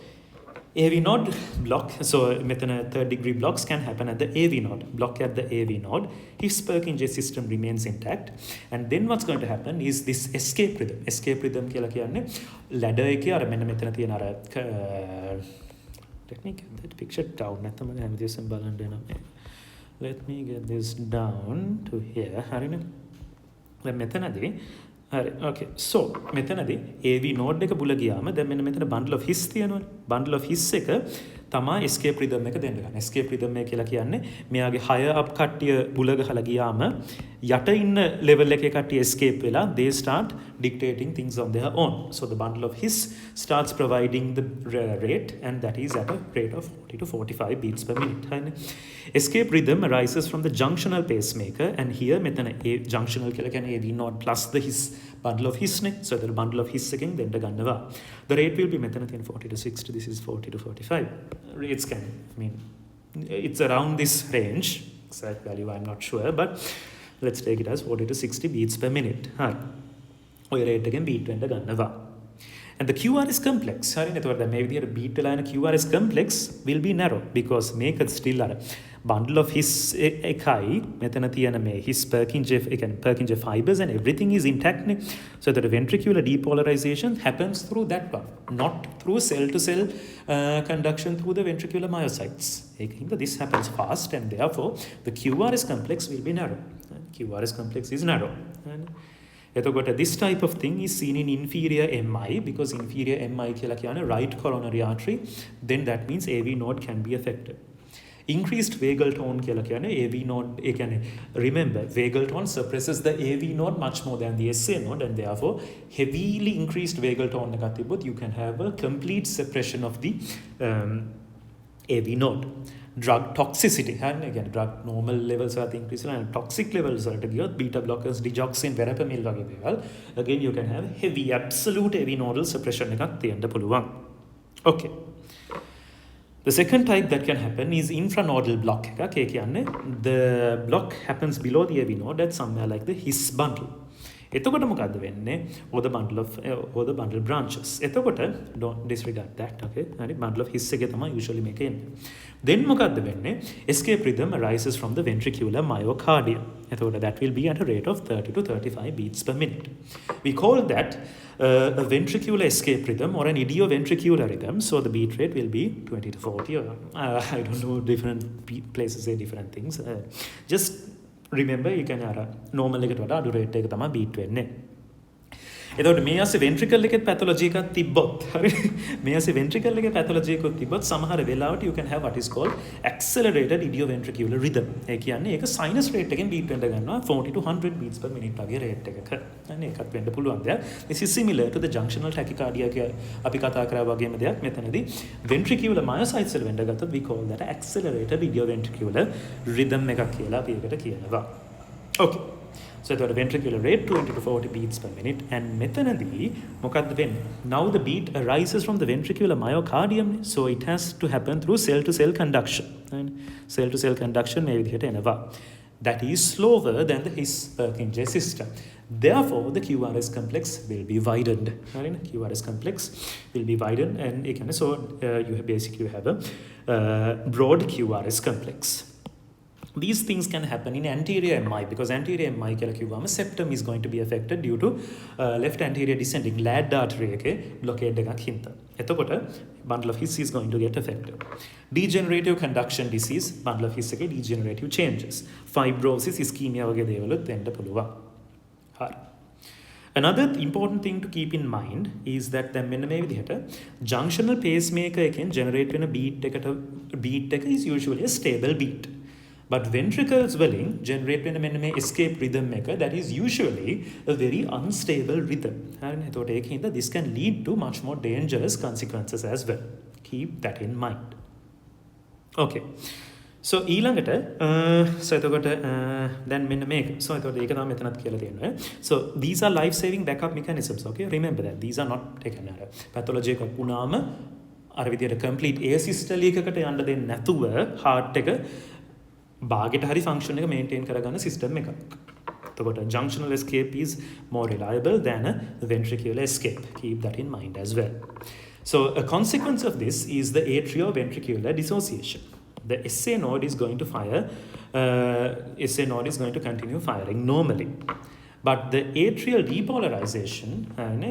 AV node block, so මෙතන third degree blocks can happen at the AV node. Block at the AV node. His Purkinje system remains intact. And then what's going to happen is this escape rhythm. Escape rhythm කියලා කියන්නේ ladder එකේ අර මෙන්න මෙතන තියෙන අර let me get that picture down. නැත්නම් මම හැමදේසම බලන්න යනවා. Let me get this down to here. හරිනේ. දැන් මෙතනදී හරි okay so මෙතනදී AV node එක බුල ගියාම දැන් මෙන්න මෙතන bundle of his තියෙනවනේ bundle of his එක තමයි escape rhythm එක දෙන්න ගන්න escape rhythm එක කියලා කියන්නේ මෙයාගේ higher up කට්ටිය බුල ගහලා ගියාම යට ඉන්න level එකේ කට්ටිය escape වෙලා they start dictating things on their own so the bundle of his starts providing the rate and that is at a rate of 40 to 45 beats per minute හරිනේ escape rhythm arises from the junctional pacemaker and here මෙතන junctional කියලා කියන්නේ AV node plus the his bundle of his නේ so the bundle of his එකෙන් දෙන්න ගන්නවා the rate will be මෙතන තියෙන 40 to 60 this is 40 to 45 rates can I mean it's around this range exact value I'm not sure but let's take it as 40 to 60 beats per minute හරි ඔය rate එකෙන් beat වෙන්න ගන්නවා and the QRS complex හරිනේ එතකොට දැන් මේ විදිහට beat වෙලා යන QRS complex will be narrow because මේක still අර bundle of his එකයි මෙතන තියෙන මේ his Purkinje fibers and everything is intact නේ so that the ventricular depolarization happens through that one not through cell to cell conduction through the ventricular myocytes this happens fast and therefore the QRS complex will be narrow QRS complex is narrow එතකොට this type of thing is seen in inferior MI because inferior MI කියලා කියන්නේ right coronary artery then that means AV node can be affected increased vagal tone කියලා කියන්නේ AV node ඒ කියන්නේ remember vagal tone suppresses the AV node much more than the SA node and therefore heavily increased vagal tone එකක් තිබ්බොත් you can have a complete suppression of the AV node drug toxicity හරිනේ කියන්නේ drug normal levels වලට increase වෙලා toxic levels වලට ගියොත් beta blockers digoxin verapamil වගේ දේවල් again you can have heavy absolute AV nodal suppression එකක් තියෙන්න පුළුවන් okay the second type that can happen is infranodal block එකක් ඒ කියන්නේ the block happens below the AV node at somewhere like the his bundle එතකොට මොකද්ද වෙන්නේ or the bundle branches එතකොට don't disregard that okay හරි bundle of his එකේ තමයි usually මේක එන්නේ then මොකද්ද වෙන්නේ escape rhythm arises from the ventricular myocardium එතකොට that will be at a rate of 30 to 35 beats per minute we call that a ventricular escape rhythm or an idioventricular rhythm so the beat rate will be 20 to 40 or I don't know different places say different things just remember you can normal එකට වඩා අඩු rate එක තමයි beat වෙන්නේ එතකොට මේ ASE ventricle එකේ pathology එකක් තිබ්බොත් හරි මේ ASE ventricle එකේ pathology එකක් තිබ්බොත් සමහර වෙලාවට you can have what is called accelerated idioventricular rhythm ඒ කියන්නේ ඒක sinus rate එකෙන් beat වෙන්න ගන්නවා 40 to 100 beats per minute වගේ rate එකක අනේ ඒකත් වෙන්න පුළුවන් දෙයක් this is similar to the junctional tachycardia අපි කතා කරා වගේම දෙයක් මෙතනදී ventricular myocytes වල වෙන්න ගත්තොත් we call that accelerated idioventricular rhythm එකක් කියලා අපි ඒකට කියනවා okay so the ventricular rate 20 to 40 beats per minute and මෙතනදී මොකක්ද වෙන්නේ now the beat arises from the ventricular myocardium so it has to happen through cell to cell conduction and cell to cell conduction මේ විදිහට එනවා that is slower than the his Purkinje system therefore the QRS complex will be widened right QRS complex will be widened and again so you basically have a broad QRS complex these things can happen in anterior MI because anterior MI කියලා කිව්වම septum is going to be affected due to left anterior descending lad artery එකේ blockade එකක් හින්දා. එතකොට bundle of his is going to get affected. Degenerative conduction disease bundle of his එකේ degenerative changes. Fibrosis ischemia වගේ දේවලුත් වෙන්න පුළුවන්. හරි. Another important thing to keep in mind is that then මෙන්න මේ විදිහට junctional pacemaker එකෙන් generate වෙන beat එක is usually a stable beat. But ventricle swelling generate when මෙන්න මේ escape rhythm එක that is usually a very unstable rhythm. හරිනේ එතකොට ඒකින්ද this can lead to much more dangerous consequences as well. Keep that in mind. Okay. So ඊළඟට so එතකොට then මෙන්න මේක. So එතකොට ඒක තමයි මෙතනත් කියලා තියෙනවා. So these are life saving backup mechanisms. Okay. Remember that these are not taken අර pathology එකක් වුණාම අර විදියට complete asystole එකකට යන්න දෙන්නේ නැතුව heart එක බාගෙට හරි ෆන්ක්ෂන් එක මේන්ටේන් කරගන්න සිස්ටම් එකක්. එතකොට junctional escape is more reliable than a ventricular escape. Keep that in mind as well. So a consequence of this is the atrioventricular dissociation. The SA node is going to fire, SA node is going to continue firing normally. But the atrial depolarization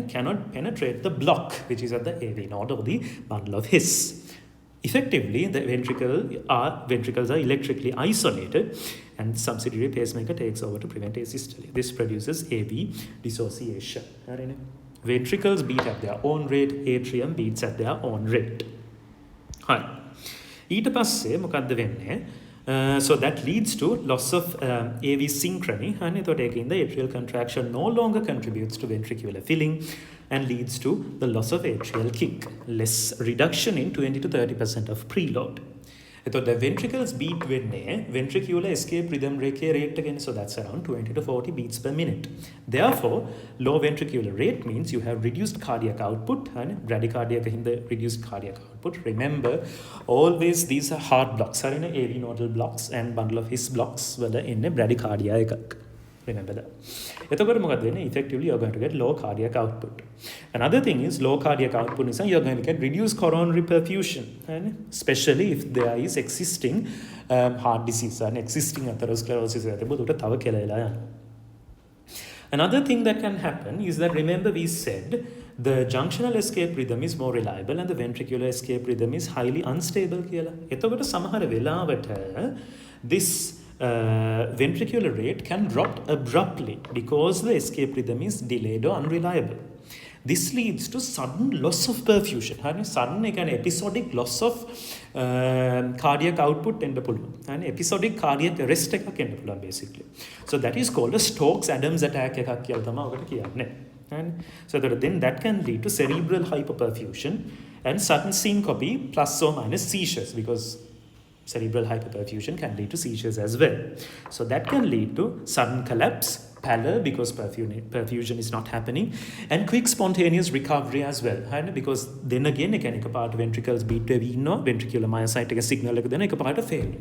cannot penetrate the block, which is at the AV node or the bundle of His. Effectively, the ventricles are electrically isolated, and subsidiary pacemaker takes over to prevent asystole. This produces AV dissociation. Ventricles beat at their own rate, atrium beats at their own rate. ඊට පස්සේ මොකද්ද වෙන්නේ? So that leads to loss of AV synchrony. And the atrial contraction no longer contributes to ventricular filling and leads to the loss of atrial kick, less reduction in 20 to 30% of preload. So the ventricles beat when ventricular escape rhythm rate again, so that's around 20 to 40 beats per minute. Therefore, low ventricular rate means you have reduced cardiac output and bradycardia in the reduced cardiac output. Remember, always these are heart blocks, are in a AV nodal blocks and bundle of His blocks, whether in a bradycardia. Remember that. Effectively, you're going to get low cardiac output. Another thing is low cardiac output is you're going to get reduced coronary perfusion, and especially if there is existing heart disease and existing atherosclerosis. Another thing that can happen is that, remember we said the junctional escape rhythm is more reliable and the ventricular escape rhythm is highly unstable. This ventricular rate can drop abruptly because the escape rhythm is delayed or unreliable. This leads to sudden loss of perfusion. Sudden episodic loss of cardiac output and episodic cardiac arrest basically. So that is called a Stokes-Adams attack. And so then that can lead to cerebral hyperperfusion and sudden syncope plus or minus seizures, because cerebral hyperperfusion can lead to seizures as well. So that can lead to sudden collapse, pallor because perfusion is not happening, and quick spontaneous recovery as well. Because then again, a part of ventricles beat to ventricular myocyte take a signal, then a part of fail.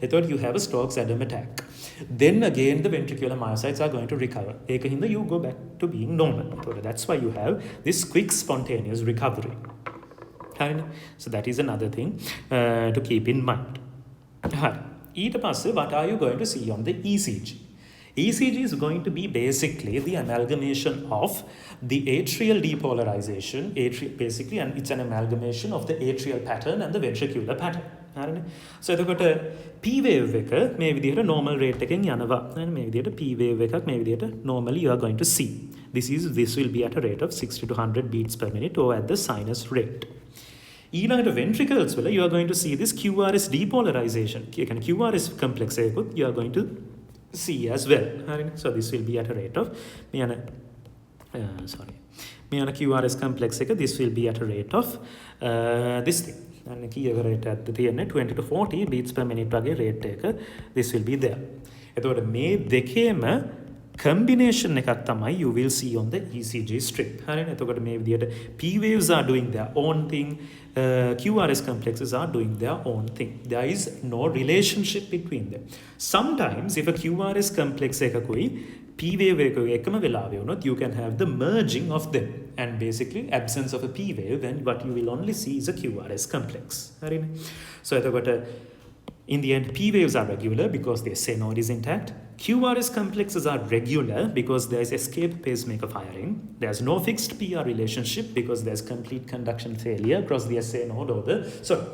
I thought you have a Stokes-Adams attack. Then again, the ventricular myocytes are going to recover. You go back to being normal. That's why you have this quick spontaneous recovery. So that is another thing to keep in mind. What are you going to see on the ECG? ECG is going to be basically the amalgamation of the atrial depolarization, basically, and it's an amalgamation of the atrial pattern and the ventricular pattern. So if you got a P wave, maybe the normal rate and maybe the P wave, maybe normally you are going to see. This will be at a rate of 60 to 100 beats per minute or at the sinus rate. Even at ventricles, you are going to see this QRS depolarization. QRS complex you are going to see as well. So this will be at a rate of QRS complex, this will be at a rate of this thing. And rate at the 20 to 40 beats per minute rate, this will be there. Combination you will see on the ECG strip. P waves are doing their own thing, QRS complexes are doing their own thing. There is no relationship between them. Sometimes if a QRS complex P wave you can have the merging of them, and basically absence of a P wave, and what you will only see is a QRS complex. So in the end, P waves are regular because the SA node is intact. QRS complexes are regular because there is escape pacemaker firing. There's no fixed PR relationship because there's complete conduction failure across the SA node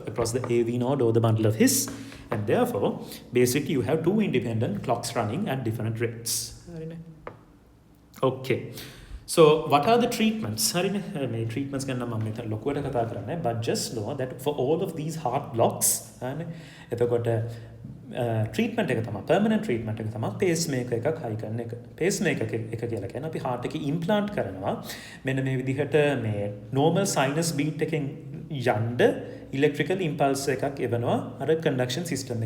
across the AV node or the bundle of His. And therefore, basically you have two independent clocks running at different rates. Okay. So what are the treatments? Treatments but just know that for all of these heart blocks, treatment permanent treatment pacemaker pacemaker heart implant normal sinus beat electrical impulse conduction system.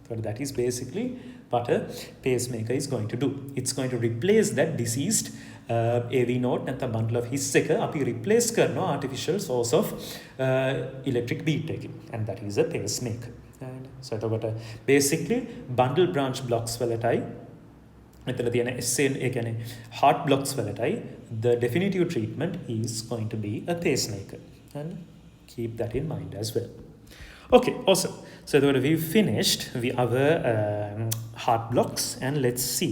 So that is basically what a pacemaker is going to do. It's going to replace that deceased AV node and the bundle of His replace artificial source of electric beat taking, and that is a pacemaker. So basically bundle branch blocks මෙතන තියෙන SN ඒ කියන්නේ heart blocks වලටයි the definitive treatment is going to be a pacemaker. And keep that in mind as well. Okay, awesome. So we finished our heart blocks, and let's see.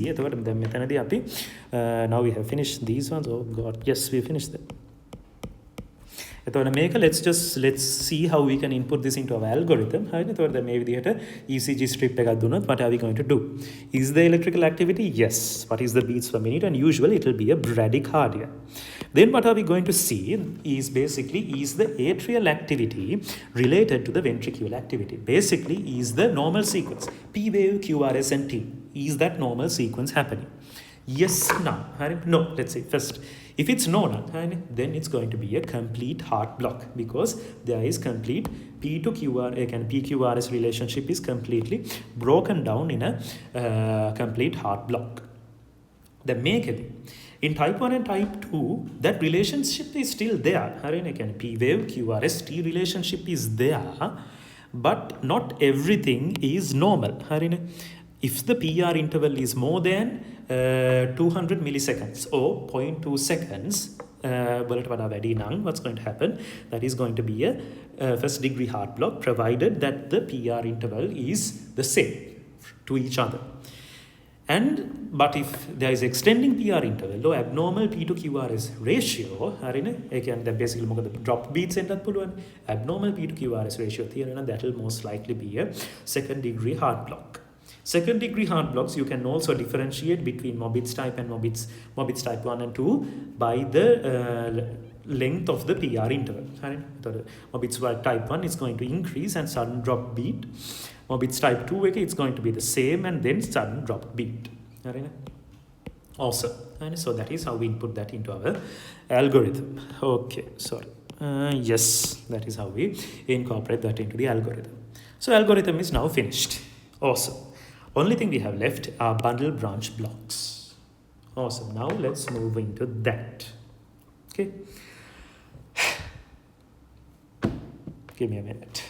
Now we have finished these ones. Oh God, yes, we finished them. Let's see how we can input this into our algorithm. Maybe ECG strip, what are we going to do? Is the electrical activity? Yes. What is the beats per minute? And usually it will be a bradycardia. Then what are we going to see is basically is the atrial activity related to the ventricular activity. Basically is the normal sequence. P wave, QRS and T. Is that normal sequence happening? Yes, no. No, let's say first. If it's no, then it's going to be a complete heart block because there is complete P to QR and PQRS relationship is completely broken down in a complete heart block. The make it. In type 1 and type 2, that relationship is still there. P wave, QRS, T relationship is there, but not everything is normal. If the PR interval is more than 200 milliseconds or 0.2 seconds, what's going to happen? That is going to be a first degree heart block, provided that the PR interval is the same to each other. But if there is extending PR interval or abnormal P to QRS ratio, basically drop beats abnormal P to QRS ratio, that will most likely be a second degree heart block. Second degree heart blocks, you can also differentiate between Mobitz type and Mobitz type 1 and 2 by the length of the PR interval. Mobitz type 1 is going to increase and sudden drop beat. Mobitz type 2 it's going to be the same and then sudden drop beat. Awesome. So that is how we input that into our algorithm. Okay, sorry. Yes, that is how we incorporate that into the algorithm. So algorithm is now finished. Awesome. Only thing we have left are bundle branch blocks. Awesome. Now let's move into that. Okay. Give me a minute.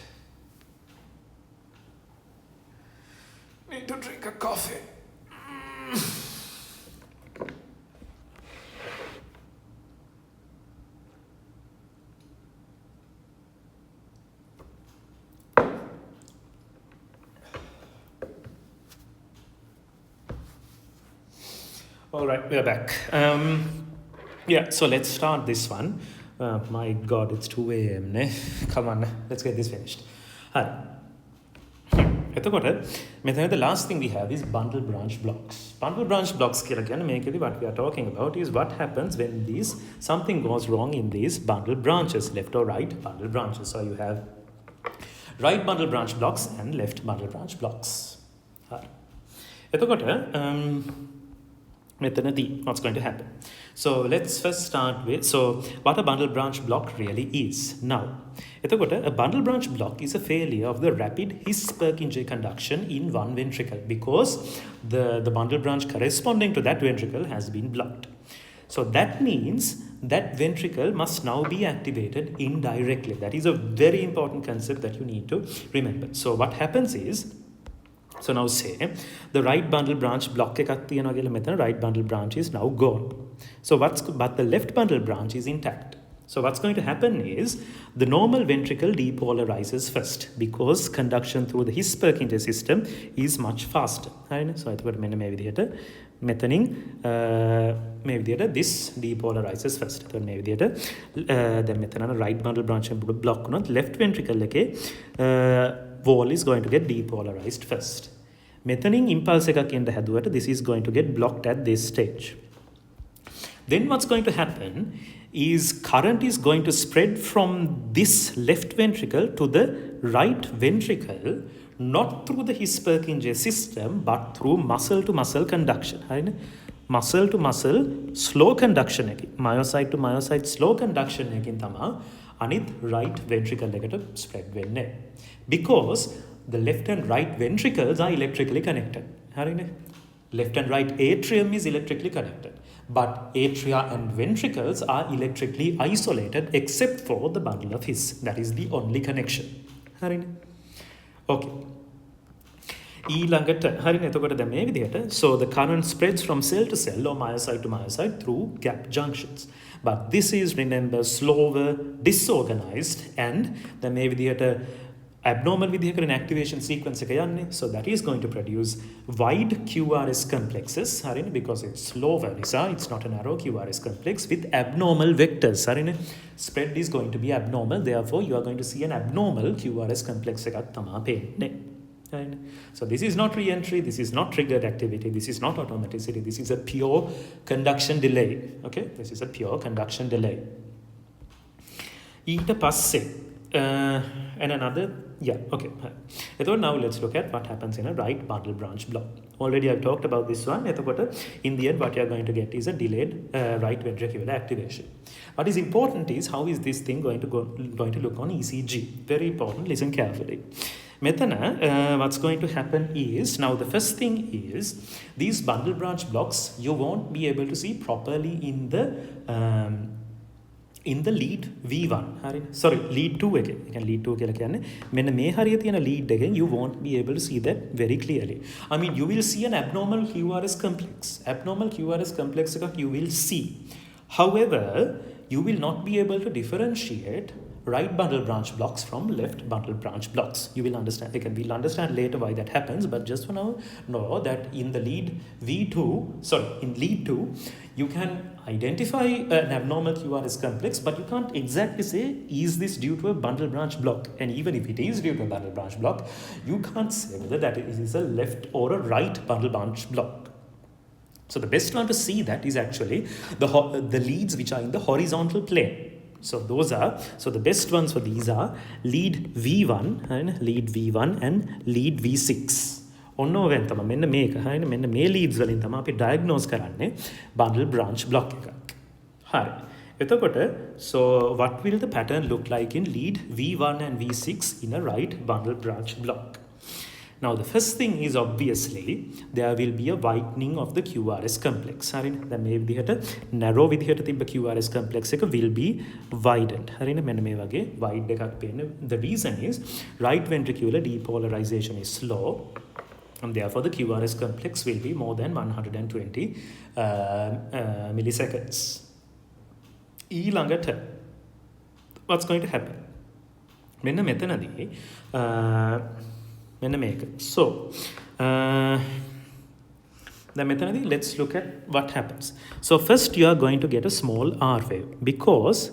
Need to drink a coffee. All right, we're back. So let's start this one. My God, it's 2 a.m. Come on, let's get this finished. The last thing we have is bundle branch blocks. Bundle branch blocks, what we are talking about is what happens when something goes wrong in these bundle branches, left or right bundle branches. So you have right bundle branch blocks and left bundle branch blocks. What's going to happen? So let's first start with what a bundle branch block really is. Now, a bundle branch block is a failure of the rapid His-Purkinje conduction in one ventricle because the bundle branch corresponding to that ventricle has been blocked. So that means that ventricle must now be activated indirectly. That is a very important concept that you need to remember. So what happens is, so now say the right bundle branch block right bundle branch is now gone. But the left bundle branch is intact. So what's going to happen is the normal ventricle depolarizes first because conduction through the His-Purkinje system is much faster. So I thought this depolarizes first. Then right bundle branch block left ventricle wall is going to get depolarized first. Methanoning impulse this is going to get blocked at this stage. Then what's going to happen is current is going to spread from this left ventricle to the right ventricle, not through the His-Purkinje system, but through muscle to muscle conduction. Muscle to muscle slow conduction, myocyte to myocyte slow conduction anith right ventricle spread venne. Because the left and right ventricles are electrically connected. Left and right atrium is electrically connected. But atria and ventricles are electrically isolated except for the bundle of His. That is the only connection. Okay. ඊළඟට හරිනේ එතකොට දැන් මේ විදිහට so the current spreads from cell to cell or myocyte to myocyte through gap junctions but this is remember slower disorganized and දැන් මේ විදිහට abnormal විදිහකට activation sequence එක යන්නේ so that is going to produce wide QRS complexes හරිනේ because it's slower නිසා it's not a narrow QRS complex with abnormal vectors හරිනේ spread is going to be abnormal therefore you are going to see an abnormal QRS complex එකක් තමයි පේන්නේ. Right. So this is not re-entry, this is not triggered activity, this is not automaticity, this is a pure conduction delay. Okay, this is a pure conduction delay. ඊට පස්සේ and another okay. So now let's look at what happens in a right bundle branch block. Already I've talked about this one. In the end what you're going to get is a delayed right ventricular activation. What is important is how is this thing going to look on ECG. Very important, listen carefully. What's going to happen is, now the first thing is, these bundle branch blocks, you won't be able to see properly in the lead V1. Sorry, lead 2 again. You can lead 2 again. When me lead again, you won't be able to see that very clearly. I mean, you will see an abnormal QRS complex. Abnormal QRS complex you will see. However, you will not be able to differentiate right bundle branch blocks from left bundle branch blocks. You will understand. We'll understand later why that happens, but just for now, know that in the lead in lead 2, you can identify an abnormal QRS complex, but you can't exactly say, is this due to a bundle branch block? And even if it is due to a bundle branch block, you can't say whether that is a left or a right bundle branch block. So the best one to see that is actually the leads which are in the horizontal plane. So the best ones for these are lead V1 and lead V6. ඔන්නෝවෙන් තමයි මෙන්න මේක හරිනේ මෙන්න මේ leads වලින් තමයි අපි diagnose කරන්නේ bundle branch block එකක්. හරි. එතකොට so what will the pattern look like in lead V1 and V6 in a right bundle branch block? Now the first thing is obviously there will be a widening of the QRS complex. හරිනේ. දැන් මේ විදිහට narrow විදිහට තිබ්බ QRS complex එක will be widened. හරිනේ. මෙන්න මේ වගේ wide එකක් පේන්නේ. The reason is right ventricular depolarization is slow. And therefore the QRS complex will be more than 120 milliseconds. ඊළඟට what's going to happen? මෙන්න මෙතනදී මෙන්න මේක. So let's look at what happens. So first you are going to get a small R wave because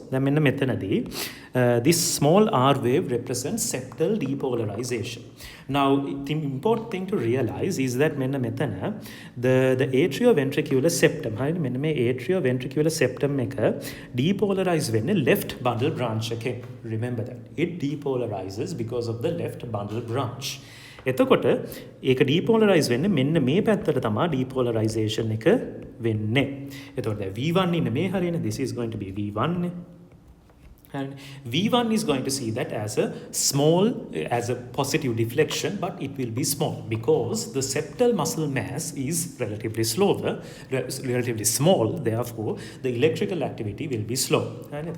this small R wave represents septal depolarization. Now the important thing to realize is that the atrioventricular septum atrioventricular septum depolarize when a left bundle branch. Okay, remember that it depolarizes because of the left bundle branch. එතකොට ඒක depolarize වෙන්නේ මෙන්න මේ පැත්තට තමයි depolarization එක වෙන්නේ. එතකොට දැන් V1 ඉන්නේ මේ හරියනේ. This is going to be V1 නේ. And V1 is going to see that as a positive deflection, but it will be small because the septal muscle mass is relatively small. Therefore, the electrical activity will be slow. And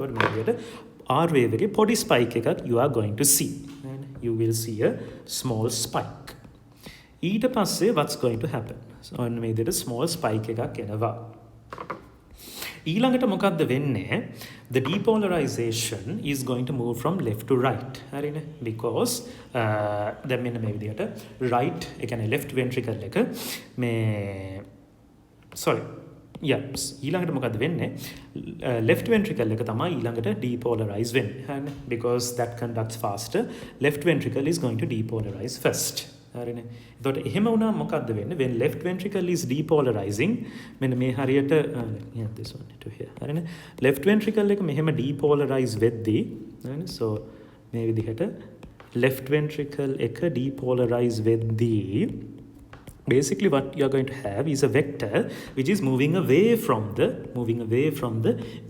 R wave එකේ podi spike එකක් you are going to see. And you will see a small spike. ඊට පස්සේ what's going to happen? So on මේ විදිහට small spike එකක් එනවා. ඊළඟට මොකක්ද වෙන්නේ? The depolarization is going to move from left to right. හරිනේ? Because දැන් මෙන්න මේ විදිහට right ඒ කියන්නේ left ventricle එක මේ ඊළඟට මොකක්ද වෙන්නේ? left ventricle එක තමයි ඊළඟට depolarize වෙන්නේ. Because that conducts faster, left ventricle is going to depolarize first. හරිනේ. එතකොට එහෙම වුණා මොකක්ද වෙන්නේ? When left ventricle is depolarizing මෙන්න මේ හරියට this one to here. හරිනේ. left ventricle එක මෙහෙම depolarize වෙද්දී හරිනේ. So මේ විදිහට left ventricle එක depolarize වෙද්දී basically what you are going to have is a vector which is moving away from the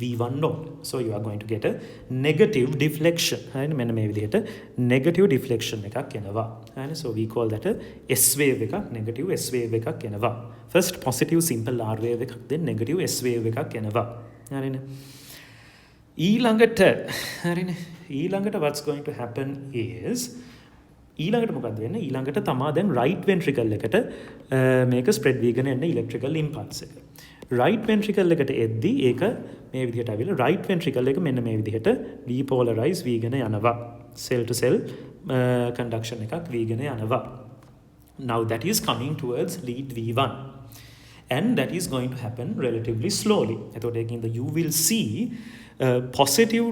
V1 node. So you are going to get a negative deflection. මෙන්න මේ විදිහට negative deflection එකක් එනවා. So we call that a S wave එකක්, negative S wave එකක් එනවා. First positive simple R wave එකක්, then negative S wave එකක් එනවා. හරිනේ. ඊළඟට what's going to happen is ඊළඟට මොකක්ද වෙන්නේ? ඊළඟට තමා දැන් right ventricle එකට මේක spread වෙගෙන එන්න electrical impulse එක. right ventricle එකට එද්දී ඒක මේ විදිහට ආවිලා right ventricle එක මෙන්න මේ විදිහට depolarize වීගෙන යනවා. cell to cell conduction එකක් වීගෙන යනවා. Now that is coming towards lead V1. And that is going to happen relatively slowly. එතකොට ඒකින්ද you will see positive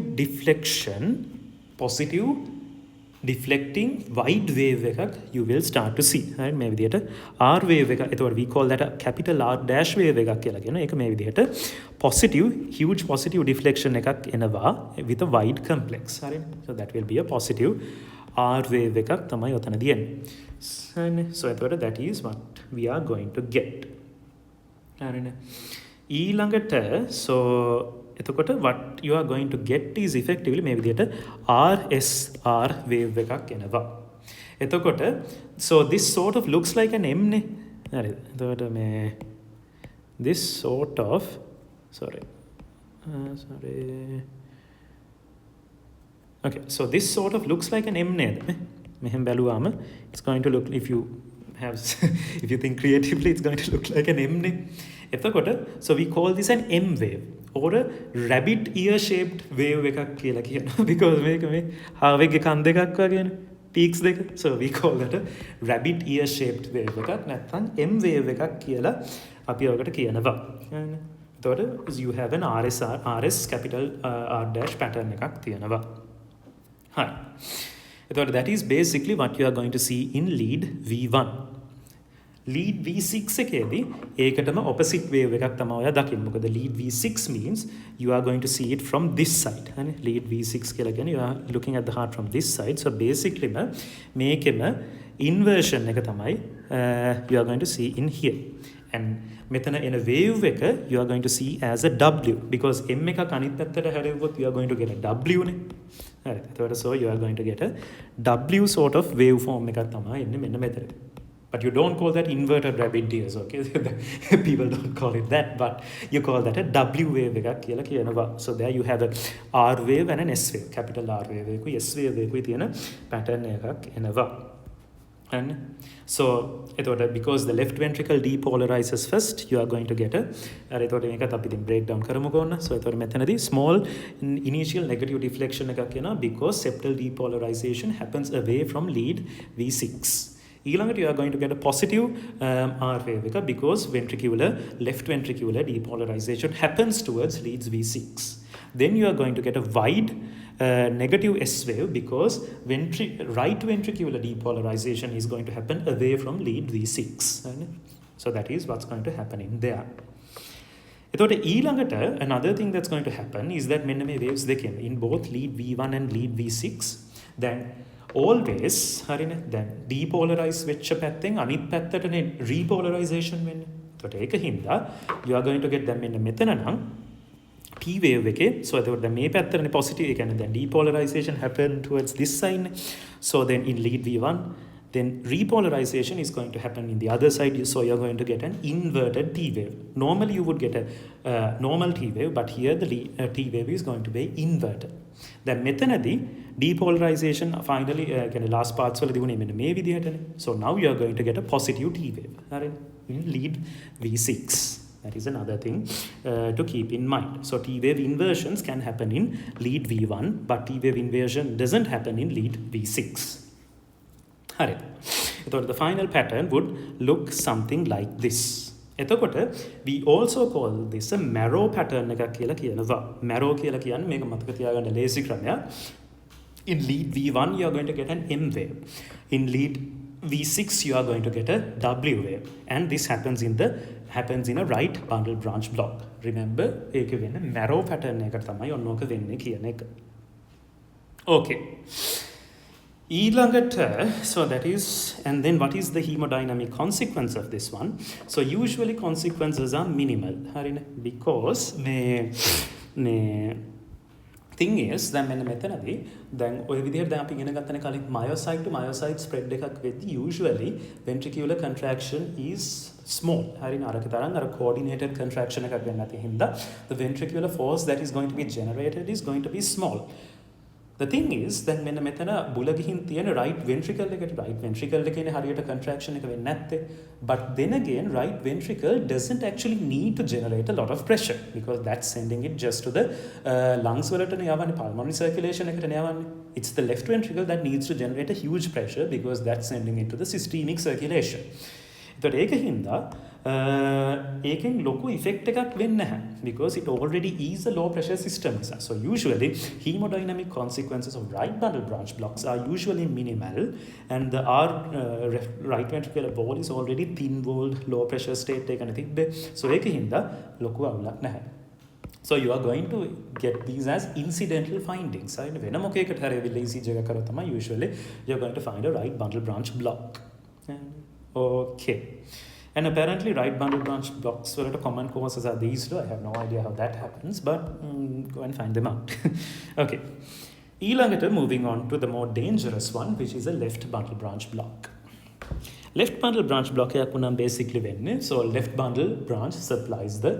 deflecting wide wave එකක් you will start to see. right මේ විදිහට R wave එක. එතකොට we call that a capital R dash wave එකක් කියලා කියනවා. ඒක මේ විදිහට huge positive deflection එකක් එනවා with a wide complex. හරි. So that will be a positive R wave එකක් තමයි ඔතනදී එන්නේ. So එතකොට that is what we are going to get. හරිනේ. ඊළඟට so එතකොට what you are going to get is effectively මේ විදිහට RSR wave එකක් එනවා. එතකොට so this sort of looks like an M නේ. හරිද? එතකොට මේ this sort of sorry okay, so this sort of looks like an M නේද? මෙහෙම බැලුවාම it's going to look, if you have if you think creatively, it's going to look like an M නේ. එතකොට so we call this an M wave or a rabbit ear shaped wave එකක් කියලා කියනවා. because මේක මේ හාවෙගේ කන් දෙකක් වගේනේ, peaks දෙක. so we call that a rabbit ear shaped wave එකක්, නැත්නම් M wave එකක් කියලා අපි ඔකට කියනවා. එතකොට you have an RS capital R dash pattern එකක් තියෙනවා. Hi. That is basically what you are going to see in lead V1. Lead V6 එකේදී ඒකටම opposite wave එකක් තමයි ඔයා දකින්නේ. මොකද lead V6 means you are going to see it from this side. හරි. lead V6 කියලා කියන්නේ you are looking at the heart from this side. so basically මේකෙම inversion එක තමයි you are going to see in here. and මෙතන එන wave එක you are going to see as a W, because M එකක් අනිත් පැත්තට හැරෙව්වොත් you are going to get a W නේ. හරි. එතකොට so you are going to get a W sort of wave form එකක් තමයි එන්නේ මෙන්න මෙතනට. But you don't call that inverted rabbit ears, okay? People don't call it that, but you call that a W wave එකක් කියලා කියනවා. So there you have a R wave and an S wave, capital R wave එකකුයි S wave එකකුයි තියෙන pattern එකක් එනවා. And so because the left ventricle depolarizes first, you are going to get a එතකොට මේකත් අපි ඉතින් break down කරමුකෝ ඔන්න. so එතකොට මෙතනදී small initial negative deflection එකක් එනවා because septal depolarization happens away from lead V6. ඊළඟට you are going to get a positive R wave එක because left ventricular depolarization happens towards leads V6. Then you are going to get a wide negative S wave because right ventricular depolarization is going to happen away from lead V6. So that is what's going to happen in there. එතකොට ඊළඟට another thing that's going to happen is that මෙන්න මේ waves දෙකෙන් in both lead V1 and lead V6, then always හරිනේ දැන් depolarize වෙච්ච පැත්තෙන් අනිත් පැත්තටනේ repolarization වෙන්නේ. එතකොට ඒක හින්දා you are going to get දැන් මෙන්න මෙතන නම් P wave එකේ so එතකොට දැන් මේ පැත්තටනේ positive, ඒ කියන්නේ දැන් depolarization happen towards this side. so then in lead V1 then repolarization is going to happen in the other side, so you're going to get an inverted T wave. Normally you would get a normal T wave, but here the T wave is going to be inverted. Then මෙතනදී depolarization finally last parts වලදී වුණේ මෙන්න මේ විදිහටනේ. so now you are going to get a positive T wave in lead V6. That is another thing to keep in mind. So T wave inversions can happen in lead V1, but T wave inversion doesn't happen in lead V6. හරි. එතකොට the final pattern would look something like this. එතකොට we also call this a marrow pattern එකක් කියලා කියනවා. marrow කියලා කියන්නේ මේක මතක තියාගන්න ලේසි ක්‍රමයක්. In lead V1 you are going to get an M wave. In lead V6 you are going to get a W wave, and this happens in a right bundle branch block. Remember ඒක වෙන්නේ marrow pattern එකකට තමයි ඔන්නෝක වෙන්නේ කියන එක. Okay. So that is, and then what is the hemodynamic consequence of this one? So usually consequences are minimal because thing is then මෙන්න මෙතනදී දැන් ඔය විදිහට දැන් අපි ඉගෙන ගත්තනේ කලින් myocyte to myocyte spread එකක් වෙද්දී usually ventricular contraction is small. හරිනේ අරක තරම් අර coordinated contraction එකක් වෙන්නේ නැති හින්දා the ventricular force that is going to be generated is going to be small. The thing is then මෙන්න මෙතන බුල ගිහින් තියෙන right ventricle එකේ හරියට contraction එක වෙන්නේ නැත්තේ. But then again right ventricle doesn't actually need to generate a lot of pressure because that's sending it just to the lungs වලටනේ යවන්නේ, pulmonary circulation එකටනේ යවන්නේ. It's the left ventricle that needs to generate a huge pressure because that's sending it to the systemic circulation. එතකොට ඒකින්ද ඒකෙන් ලොකු effect එකක් වෙන්නේ නැහැ because it already is a low pressure system. So usually hemodynamic consequences of right bundle branch blocks are usually minimal and the right ventricular wall is already thin walled low pressure state එකන තිබ්බේ. So ඒකින්ද ලොකු අවුලක් නැහැ. So you are going to get these as incidental findings. වෙන මොකේකට හරි වෙලා ECG එක කරොත් තමයි usually you're going to find a right bundle branch block. Okay. And apparently right bundle branch blocks were common causes are these two. I have no idea how that happens, but go and find them out. Okay. ඊළඟට moving on to the more dangerous one, which is a left bundle branch block. Left bundle branch block එකක් උනම් basically වෙන්නේ. So left bundle branch supplies the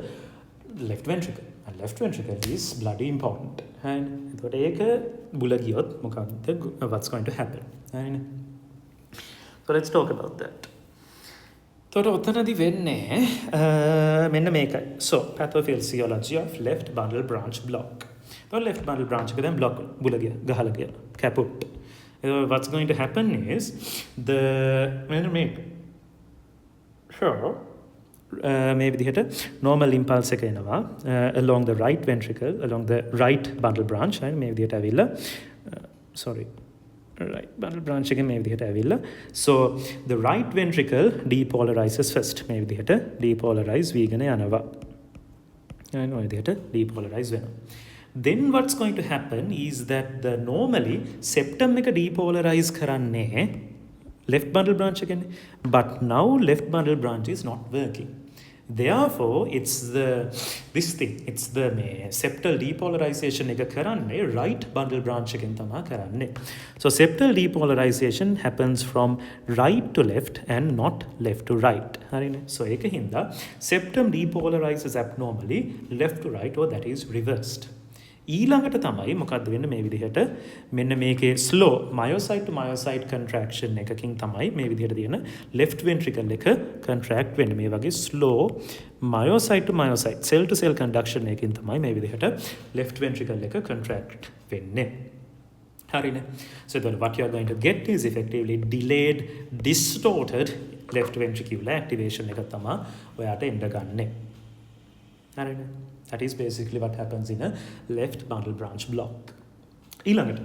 left ventricle. And left ventricle is bloody important. And එතකොට ඒක බුල ගියොත් මොකක්ද what's going to happen? And so let's talk about that. So ඔතනදී වෙන්නේ මෙන්න මේකයි. So pathophysiology of left bundle branch block. So left bundle branch එක දැන් block බුල ගියා ගහලා ගියා kaput. What's going to happen is the මෙන්න මේක. So මේ විදිහට normal impulse එක එනවා along the right ventricle along the right bundle branch and මේ විදිහට ඇවිල්ලා right bundle branch again මේ විදිහට ඇවිල්ලා so the right ventricle depolarizes first මේ විදිහට depolarize වීගෙන යනවා and ඔය විදිහට depolarize වෙනවා. Then what's going to happen is that the normally septum එක depolarize කරන්නේ left bundle branch again, but now left bundle branch is not working. Therefore it's the septal depolarization එක කරන්නේ right bundle branch එකෙන් තමයි කරන්නේ. So septal depolarization happens from right to left and not left to right. හරිනේ. So ඒකින්ද septum depolarizes abnormally left to right or that is reversed. ඊළඟට තමයි මොකද්ද වෙන්නේ මේ විදිහට මෙන්න මේකේ slow myocyte to myocyte contraction එකකින් තමයි මේ විදිහට තියෙන left ventricle එක contract වෙන්නේ මේ වගේ slow myocyte to myocyte cell to cell conduction එකකින් තමයි මේ විදිහට left ventricle එක contract වෙන්නේ. හරිනේ. So then what you are going to get is effectively delayed distorted left ventricular activation එක තමයි ඔයාට එන්න ගන්නෙ. හරිනේ. That is basically what happens in a left bundle branch block. ඊළඟට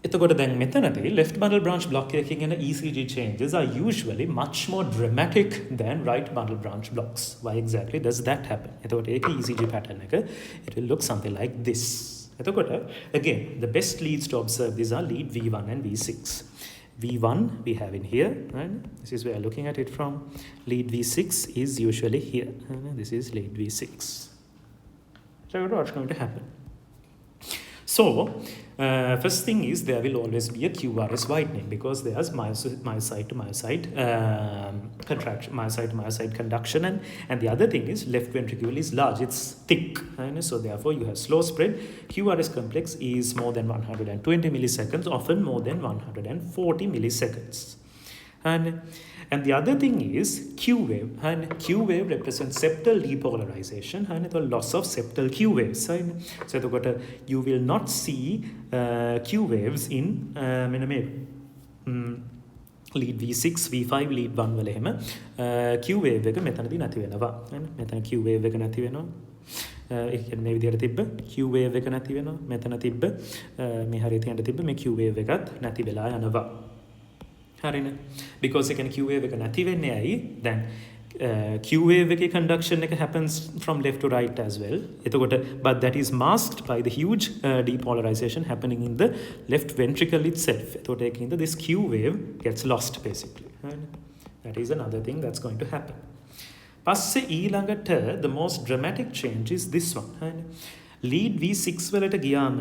එතකොට දැන් මෙතනදී left bundle branch block එකකින් එන ECG changes are usually much more dramatic than right bundle branch blocks. Why exactly does that happen? එතකොට ඒකේ ECG pattern එක it will look something like this. එතකොට again the best leads to observe these are lead V1 and V6. V1 we have in here, right? This is where I'm looking at it from. Lead V6 is usually here. This is lead V6. So what's going to happen? So first thing is there will always be a QRS widening because there's myocyte to myocyte contraction, myocyte to myocyte conduction, and the other thing is left ventricle is large, it's thick, right? So therefore you have slow spread. QRS complex is more than 120 milliseconds, often more than 140 milliseconds. And the other thing is Q wave, and Q wave represents septal depolarization and the loss of septal Q waves. So you will not see Q waves in lead V6, V5, lead 1 වල එහෙම Q wave එක මෙතනදී නැති වෙනවා. මෙතන Q wave එක නැති වෙනවා. ඒ කියන්නේ මේ විදිහට තිබ්බ Q wave එක නැති වෙනවා. මෙතන තිබ්බ මේ හරියට තියන්න තිබ්බ මේ Q wave එකත් නැති වෙලා යනවා. හරිනේ. Because එකන Q wave එක නැති වෙන්නේ ඇයි? Then Q wave එකේ conduction එක happens from left to right as well. එතකොට but that is masked by the huge depolarization happening in the left ventricle itself. එතකොට ඒකින්ද this Q wave gets lost basically. That is another thing that's going to happen. පස්සේ ඊළඟට the most dramatic change is this one. Lead V6 වලට ගියාම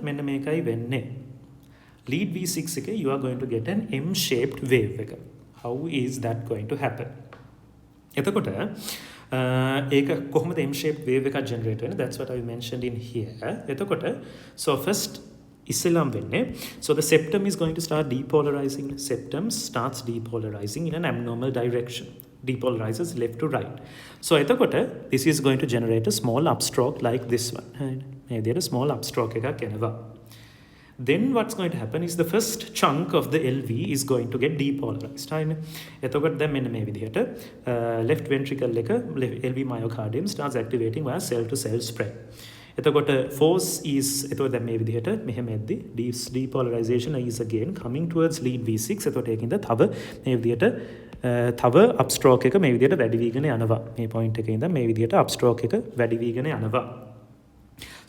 මෙන්න මේකයි වෙන්නේ. Lead V6 එකේ you are going to get an M-shaped wave එක. How is that going to happen? එතකොට ඒක කොහොමද M-shaped wave එකක් generate වෙන්නේ? That's what I mentioned in here. එතකොට so first ඉස්සෙල්ලාම වෙන්නේ, so the septum is going to start depolarizing. Septum starts depolarizing in an abnormal direction. Depolarizes left to right. So එතකොට this is going to generate a small upstroke like this one. මේ විදිහට small upstroke එකක් එනවා. Then what's going to happen is the first chunk of the LV is going to get depolarized. එතකොට දැන් මෙන්න මේ විදිහට left ventricle එක LV myocardium starts activating via cell to cell spread. එතකොට force is එතකොට දැන් මේ විදිහට මෙහෙම එද්දි depolarization is again coming towards lead V6. එතකොට ඒකින්ද තව මේ විදිහට තව upstroke එක මේ විදිහට වැඩි වීගෙන යනවා. මේ point එකේ ඉඳන් මේ විදිහට upstroke එක වැඩි වීගෙන යනවා.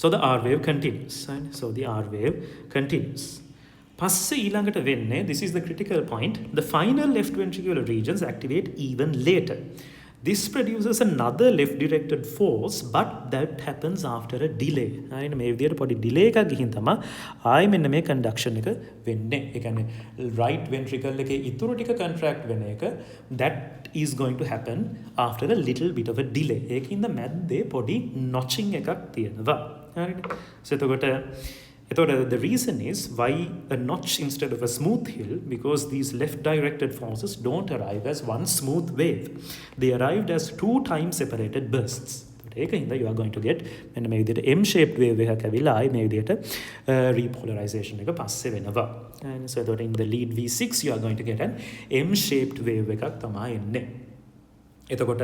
So the R wave continues. So the R wave continues. පස්සේ ඊළඟට වෙන්නේ, this is the critical point, the final left ventricular regions activate even later. This produces another left directed force, but that happens after a delay. මේ විදිහට පොඩි delay එකක් ගිහින් තමයි ආයෙ මෙන්න මේ conduction එක වෙන්නේ. ඒ කියන්නේ right ventricle එකේ ඉතුරු ටික contract වෙන එක, that is going to happen after a little bit of a delay. ඒකින්ද මැද්දේ පොඩි notching එකක් තියෙනවා. So the reason is why a notch instead of a smooth hill, because these left directed forces don't arrive as one smooth wave. They arrived as two time separated bursts. You are going to get M-shaped wave මේ විදිහට repolarization එක පස්සේ වෙනවා. And so in the lead V6 you are going to get an M-shaped wave එකක් තමයි එන්නේ. එතකොට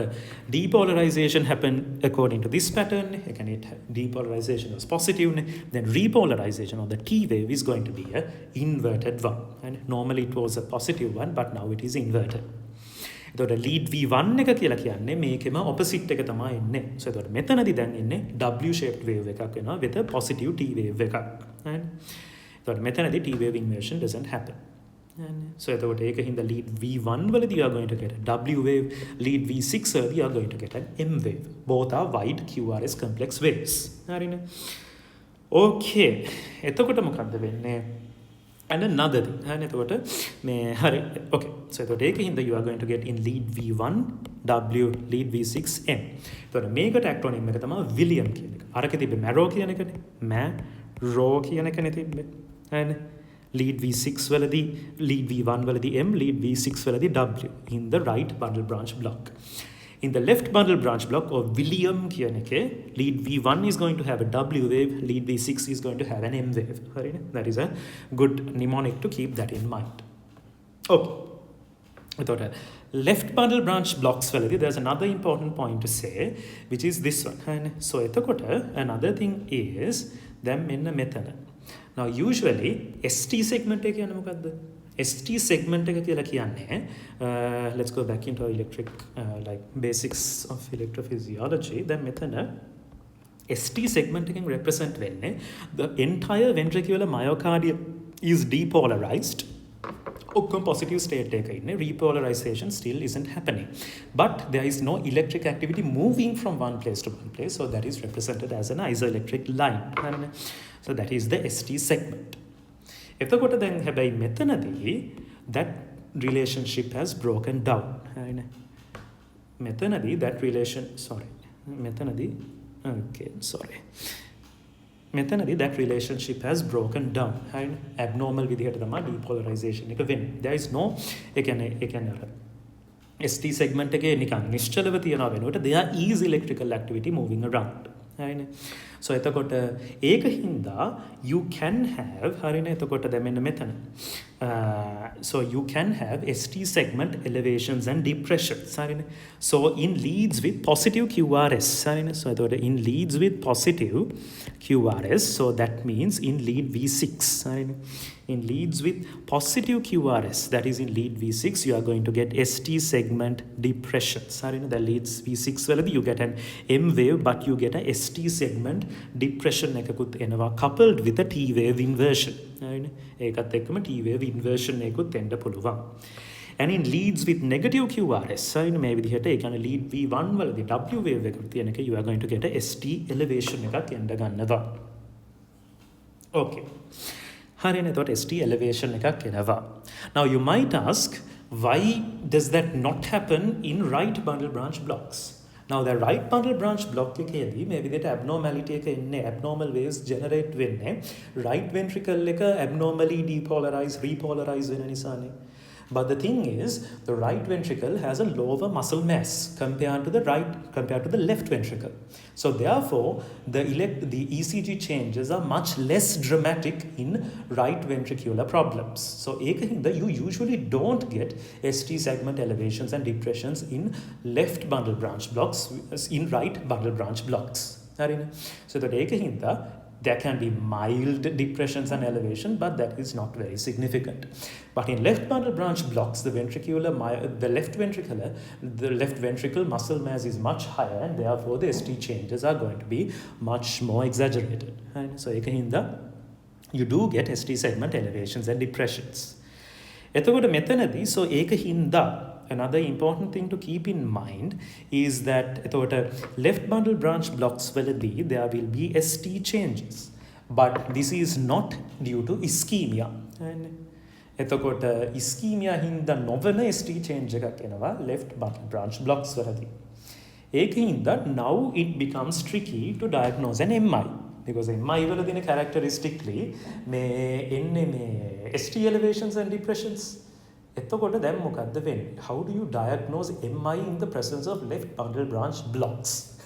depolarization happened according to this pattern. Depolarization was positive. Then repolarization of the T wave is going to be an inverted one. And normally it was a positive one, but now it is inverted. එතකොට lead V1 එක කියලා කියන්නේ මේකෙම opposite එක තමයි එන්නේ. So එතකොට මෙතනදී දැන් ඉන්නේ W shaped wave එකක් වෙනවා with a positive T wave එකක්. එතකොට මෙතනදී T wave inversion doesn't happen. So එතකොට ඒකින්ද lead V1 වලදී you are going to get a W wave, lead V6 වලදී you are going to get an M wave. Both are wide QRS complex waves. හරිනේ. Okay. එතකොට මොකද්ද වෙන්නේ? And another thing. එතකොට මේ හරි. Okay. So එතකොට ඒකින්ද you are going to get in lead V1 W, lead V6 M. එතකොට මේකට acronym එක තමයි William කියන එක. අරකේ තිබ්බේ Marrow කියන එකනේ. Marrow කියන එකනේ තිබ්බේ. හරිනේ. Lead V6 වලදී, lead V1 වලදී M, lead V6 වලදී W in the right bundle branch block. In the left bundle branch block or William කියන එකේ lead V1 is going to have a W wave, lead V6 is going to have an M wave. That is a good mnemonic to keep that in mind. Okay. එතකොට left bundle branch blocks වලදී there's another important point to say, which is this one. So එතකොට another thing is දැන් මෙන්න මෙතන. Now usually ST segment එක කියන්නේ මොකද්ද? ST segment එක කියලා කියන්නේ let's go back into electric like basics of electrophysiology. Then මෙතන ST segment එකෙන් represent වෙන්නේ the entire ventricular myocardium is depolarized. ඔක්කොම positive state එකක ඉන්නේ. Repolarization still isn't happening. But there is no electric activity moving from one place to one place, so that is represented as an isoelectric line. So that is the ST segment. එතකොට දැන් හැබැයි මෙතනදී that relationship has broken down. මෙතනදී that relation මෙතනදී that relationship has broken down. Abnormal විදිහට තමයි depolarization එක වෙන්නේ. There is no ඒ කියන්නේ ST segment එකේ නිකන් නිශ්චලව තියනවා වෙනකොට there is electrical activity moving around. So එතකොට ඒකින්ද you can have හරිනේ එතකොට දැන් මෙන්න මෙතන so you can have ST segment elevations and depressions හරිනේ. So in leads with positive QRS හරිනේ. So එතකොට in leads with positive QRS, so that means in lead V6 හරිනේ. In leads with positive QRS, that is in lead V6, you are going to get ST segment depressions. The leads V6 වලදී you get an M wave, but you get a ST segment depression එකකුත් එනවා coupled with a T wave inversion. ඒකත් එක්කම T wave inversion එකකුත් එන්න පුළුවන්. And in leads with negative QRS, මේ විදිහට ඒ කියන්නේ lead V1 වලදී W wave එකකුත් තියෙන එක you are going to get a ST elevation එකක් එන්න ගන්නවා. Okay. හරිනේ එතකොට ST elevation එකක් එනවා. Now you might ask, why does that not happen in right bundle branch blocks? Now the right bundle branch block එකේදී මේ විදිහට abnormality එක එන්නේ, abnormal waves generate වෙන්නේ right ventricle එක abnormally depolarize repolarize වෙන නිසානේ. But the thing is, the right ventricle has a lower muscle mass compared to the left ventricle. So therefore, the ECG changes are much less dramatic in right ventricular problems. So you usually don't get ST segment elevations and depressions in left bundle branch blocks, in right bundle branch blocks. So there can be mild depressions and elevation, but that is not very significant. But in left bundle branch blocks, the left ventricle muscle mass is much higher, and therefore the ST changes are going to be much more exaggerated. So you do get ST segment elevations and depressions. So another important thing to keep in mind is that left bundle branch blocks there will be ST changes, but this is not due to ischemia. Ischemia hinda novena ST change left bundle branch blocks now it becomes tricky to diagnose an MI, because MI වල characteristically ST elevations and depressions. How do you diagnose MI in the presence of left bundle branch blocks?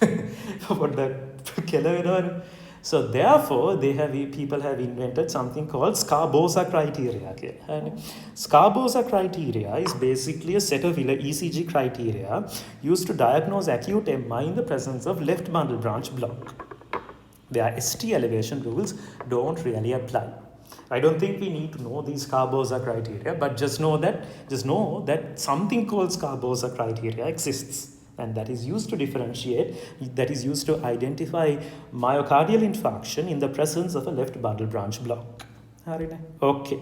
So therefore, people have invented something called Scarbosa criteria. And Scarbosa criteria is basically a set of ECG criteria used to diagnose acute MI in the presence of left bundle branch block. Their ST elevation rules don't really apply. I don't think we need to know these Scarbosa criteria, but just know that something called Scarbosa criteria exists, and that is used to differentiate, that is used to identify myocardial infarction in the presence of a left bundle branch block. Okay.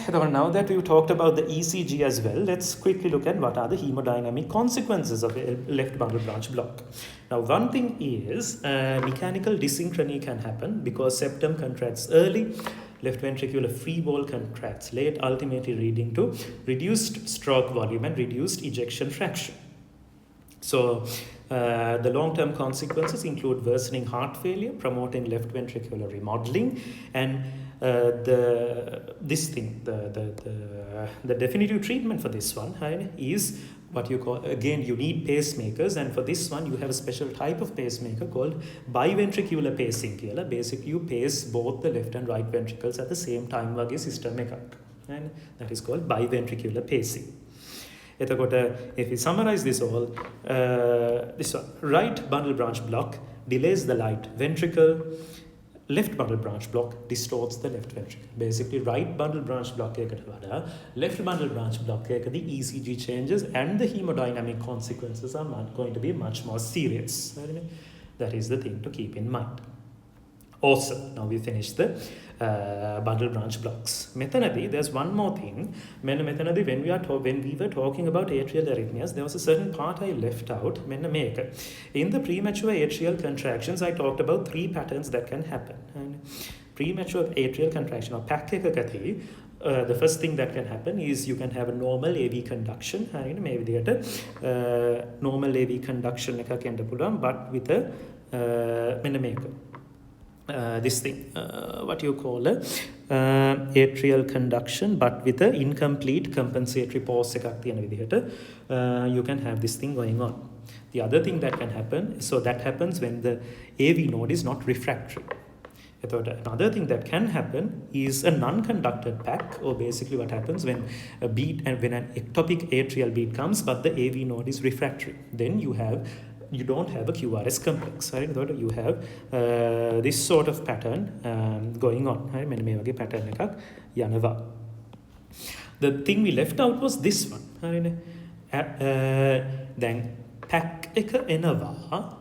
Now that we've talked about the ECG as well, let's quickly look at what are the hemodynamic consequences of a left bundle branch block. Now, one thing is mechanical dysynchrony can happen because septum contracts early, left ventricular free wall contracts late, ultimately leading to reduced stroke volume and reduced ejection fraction. So the long-term consequences include worsening heart failure, promoting left ventricular remodeling, and the definitive treatment for this one is what you call, again, you need pacemakers, and for this one you have a special type of pacemaker called biventricular pacing. Basically you pace both the left and right ventricles at the same time system and that is called biventricular pacing. If we summarize this all, this one, right bundle branch block delays the right ventricle, left bundle branch block distorts the left ventricle. Basically, right bundle branch block left bundle branch block the ECG changes and the hemodynamic consequences are going to be much more serious. That is the thing to keep in mind. Awesome. Now we finished the bundle branch blocks. There's one more thing. When we were talking about atrial arrhythmias, there was a certain part I left out. In the premature atrial contractions, I talked about 3 patterns that can happen. And premature atrial contraction or PAC the first thing that can happen is you can have a normal AV conduction. Maybe normal AV conduction but with a this thing, what you call atrial conduction, but with an incomplete compensatory pause. You can have this thing going on. The other thing that can happen, so that happens when the AV node is not refractory. Another thing that can happen is a non-conducted PAC, or basically what happens when a beat and when an ectopic atrial beat comes, but the AV node is refractory. Then you don't have a QRS complex. You have this sort of pattern going on. The thing we left out was this one. Then PAC එක එනවා,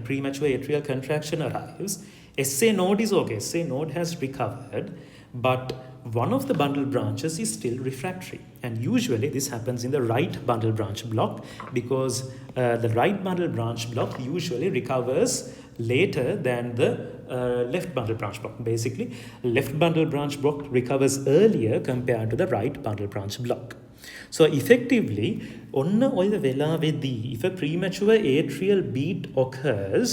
premature atrial contraction arrives. SA node is okay. SA node has recovered, but one of the bundle branches is still refractory, and usually this happens in the right bundle branch block because the right bundle branch block usually recovers later than the left bundle branch block. Basically, left bundle branch block recovers earlier compared to the right bundle branch block. So effectively, onna oy වෙලාවේදී, if a premature atrial beat occurs,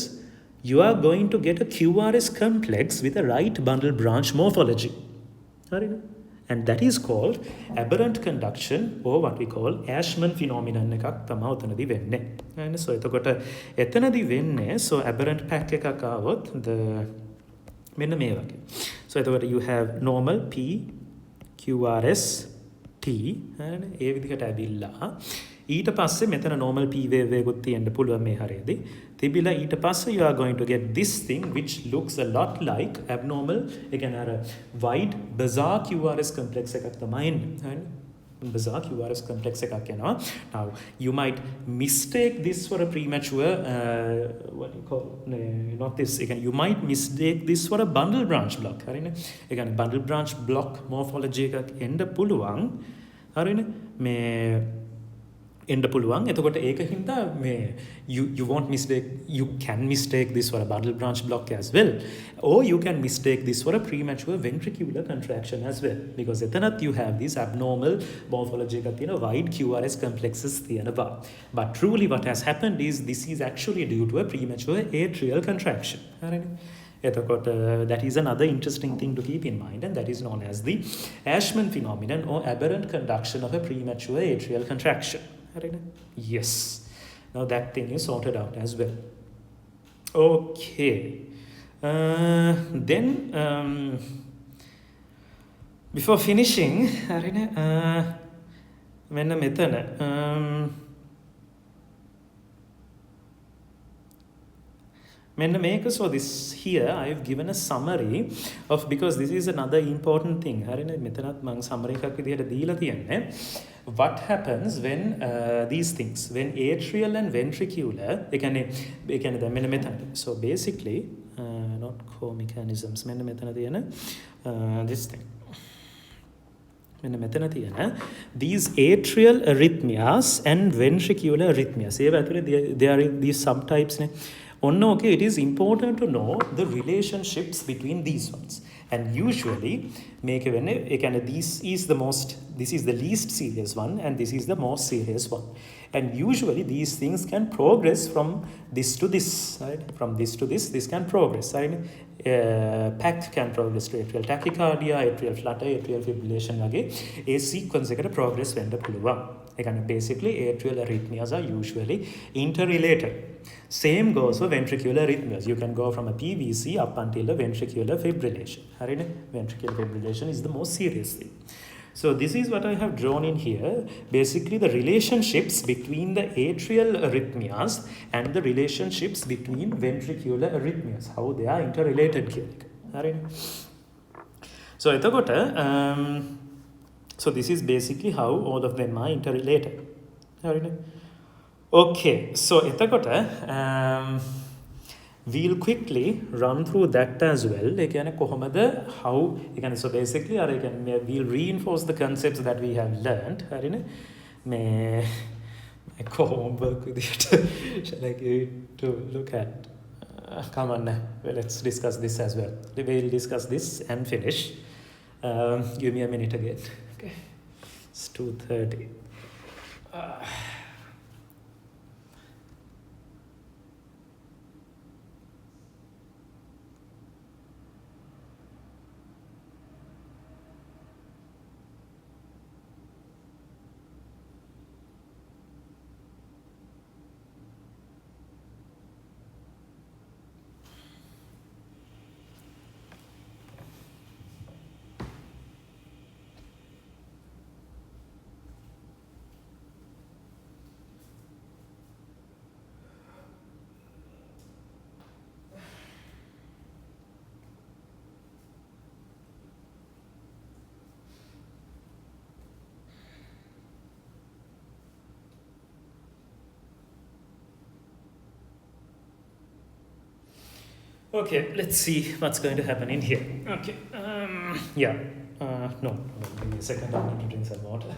you are going to get a QRS complex with a right bundle branch morphology. And that is called aberrant conduction, or what we call Ashman phenomenon එකක් තමයි උතනදී වෙන්නේ. And so එතකොට එතනදී වෙන්නේ, so aberrant pack එකක් ආවොත් the මෙන්න මේ වගේ. So එතකොට you have normal P QRS T ඒ විදිහට ඇවිල්ලා ඊට පස්සේ මෙතන normal P wave එකකුත් තියෙන්න පුළුවන් මේ හරියදී. තිබිලා ඊට පස්සේ you are going to get this thing which looks a lot like abnormal, again අර wide bizarre QRS complex එකක් තමයි එන්නේ. Bizarre QRS complex එකක් එනවා. Now you might mistake this for a premature what you call not this, again you might mistake this for a bundle branch block. හරිනේ. ඒ කියන්නේ bundle branch block morphology එකක් එන්න පුළුවන්. හරිනේ. මේ එන්න පුළුවන්. එතකොට ඒකින්ද මේ you won't mistake, you can mistake this for a bundle branch block as well, or you can mistake this for a premature ventricular contraction as well, because එතනත් you have this abnormal morphology එකක් තියෙන wide QRS complexes තියෙනවා. But truly what has happened is this is actually due to a premature atrial contraction. හරිනේ. එතකොට that is another interesting thing to keep in mind, and that is known as the Ashman phenomenon, or aberrant conduction of a premature atrial contraction. Yes. Now that thing is sorted out as well. Okay. Then before finishing, මෙන්න මෙතන මෙන්න මේක, so this here I have given a summary of, because this is another important thing. හරිනේ, මෙතනත් මම summary එකක් විදිහට දීලා තියන්නේ. What happens when these things, when atrial and ventricular, ඒ කියන්නේ දැන් මෙන්න මෙතන. So basically not core mechanisms, මෙන්න මෙතන තියෙන this thing. මෙන්න මෙතන තියෙන these atrial arrhythmias and ventricular arrhythmias. ඒව ඇතුලේ there are these subtypes නේ. Okay, it is important to know the relationships between these ones, and usually this is the least serious one, and this is the most serious one, and usually these things can progress from this to this, right? From this to this can progress, right? PAC can progress to atrial tachycardia, atrial flutter, atrial fibrillation වගේ ඒ sequence එකට progress වෙන්න පුළුවන්. Basically atrial arrhythmias are usually interrelated. Same goes for ventricular arrhythmias. You can go from a PVC up until a ventricular fibrillation. Ventricular fibrillation is the most serious thing. So this is what I have drawn in here. Basically the relationships between the atrial arrhythmias and the relationships between ventricular arrhythmias. How they are interrelated here. So so this is basically how all of them are interrelated. Okay, so we'll quickly run through that as well. How, so basically we'll reinforce the concepts that we have learned. My homework with it. Shall I give it to look at? Come on, well, let's discuss this as well. We'll discuss this and finish. Give me a minute again. Okay, it's 2:30. Okay, let's see what's going to happen in here. Okay, no, give me a second, I need to drink some water.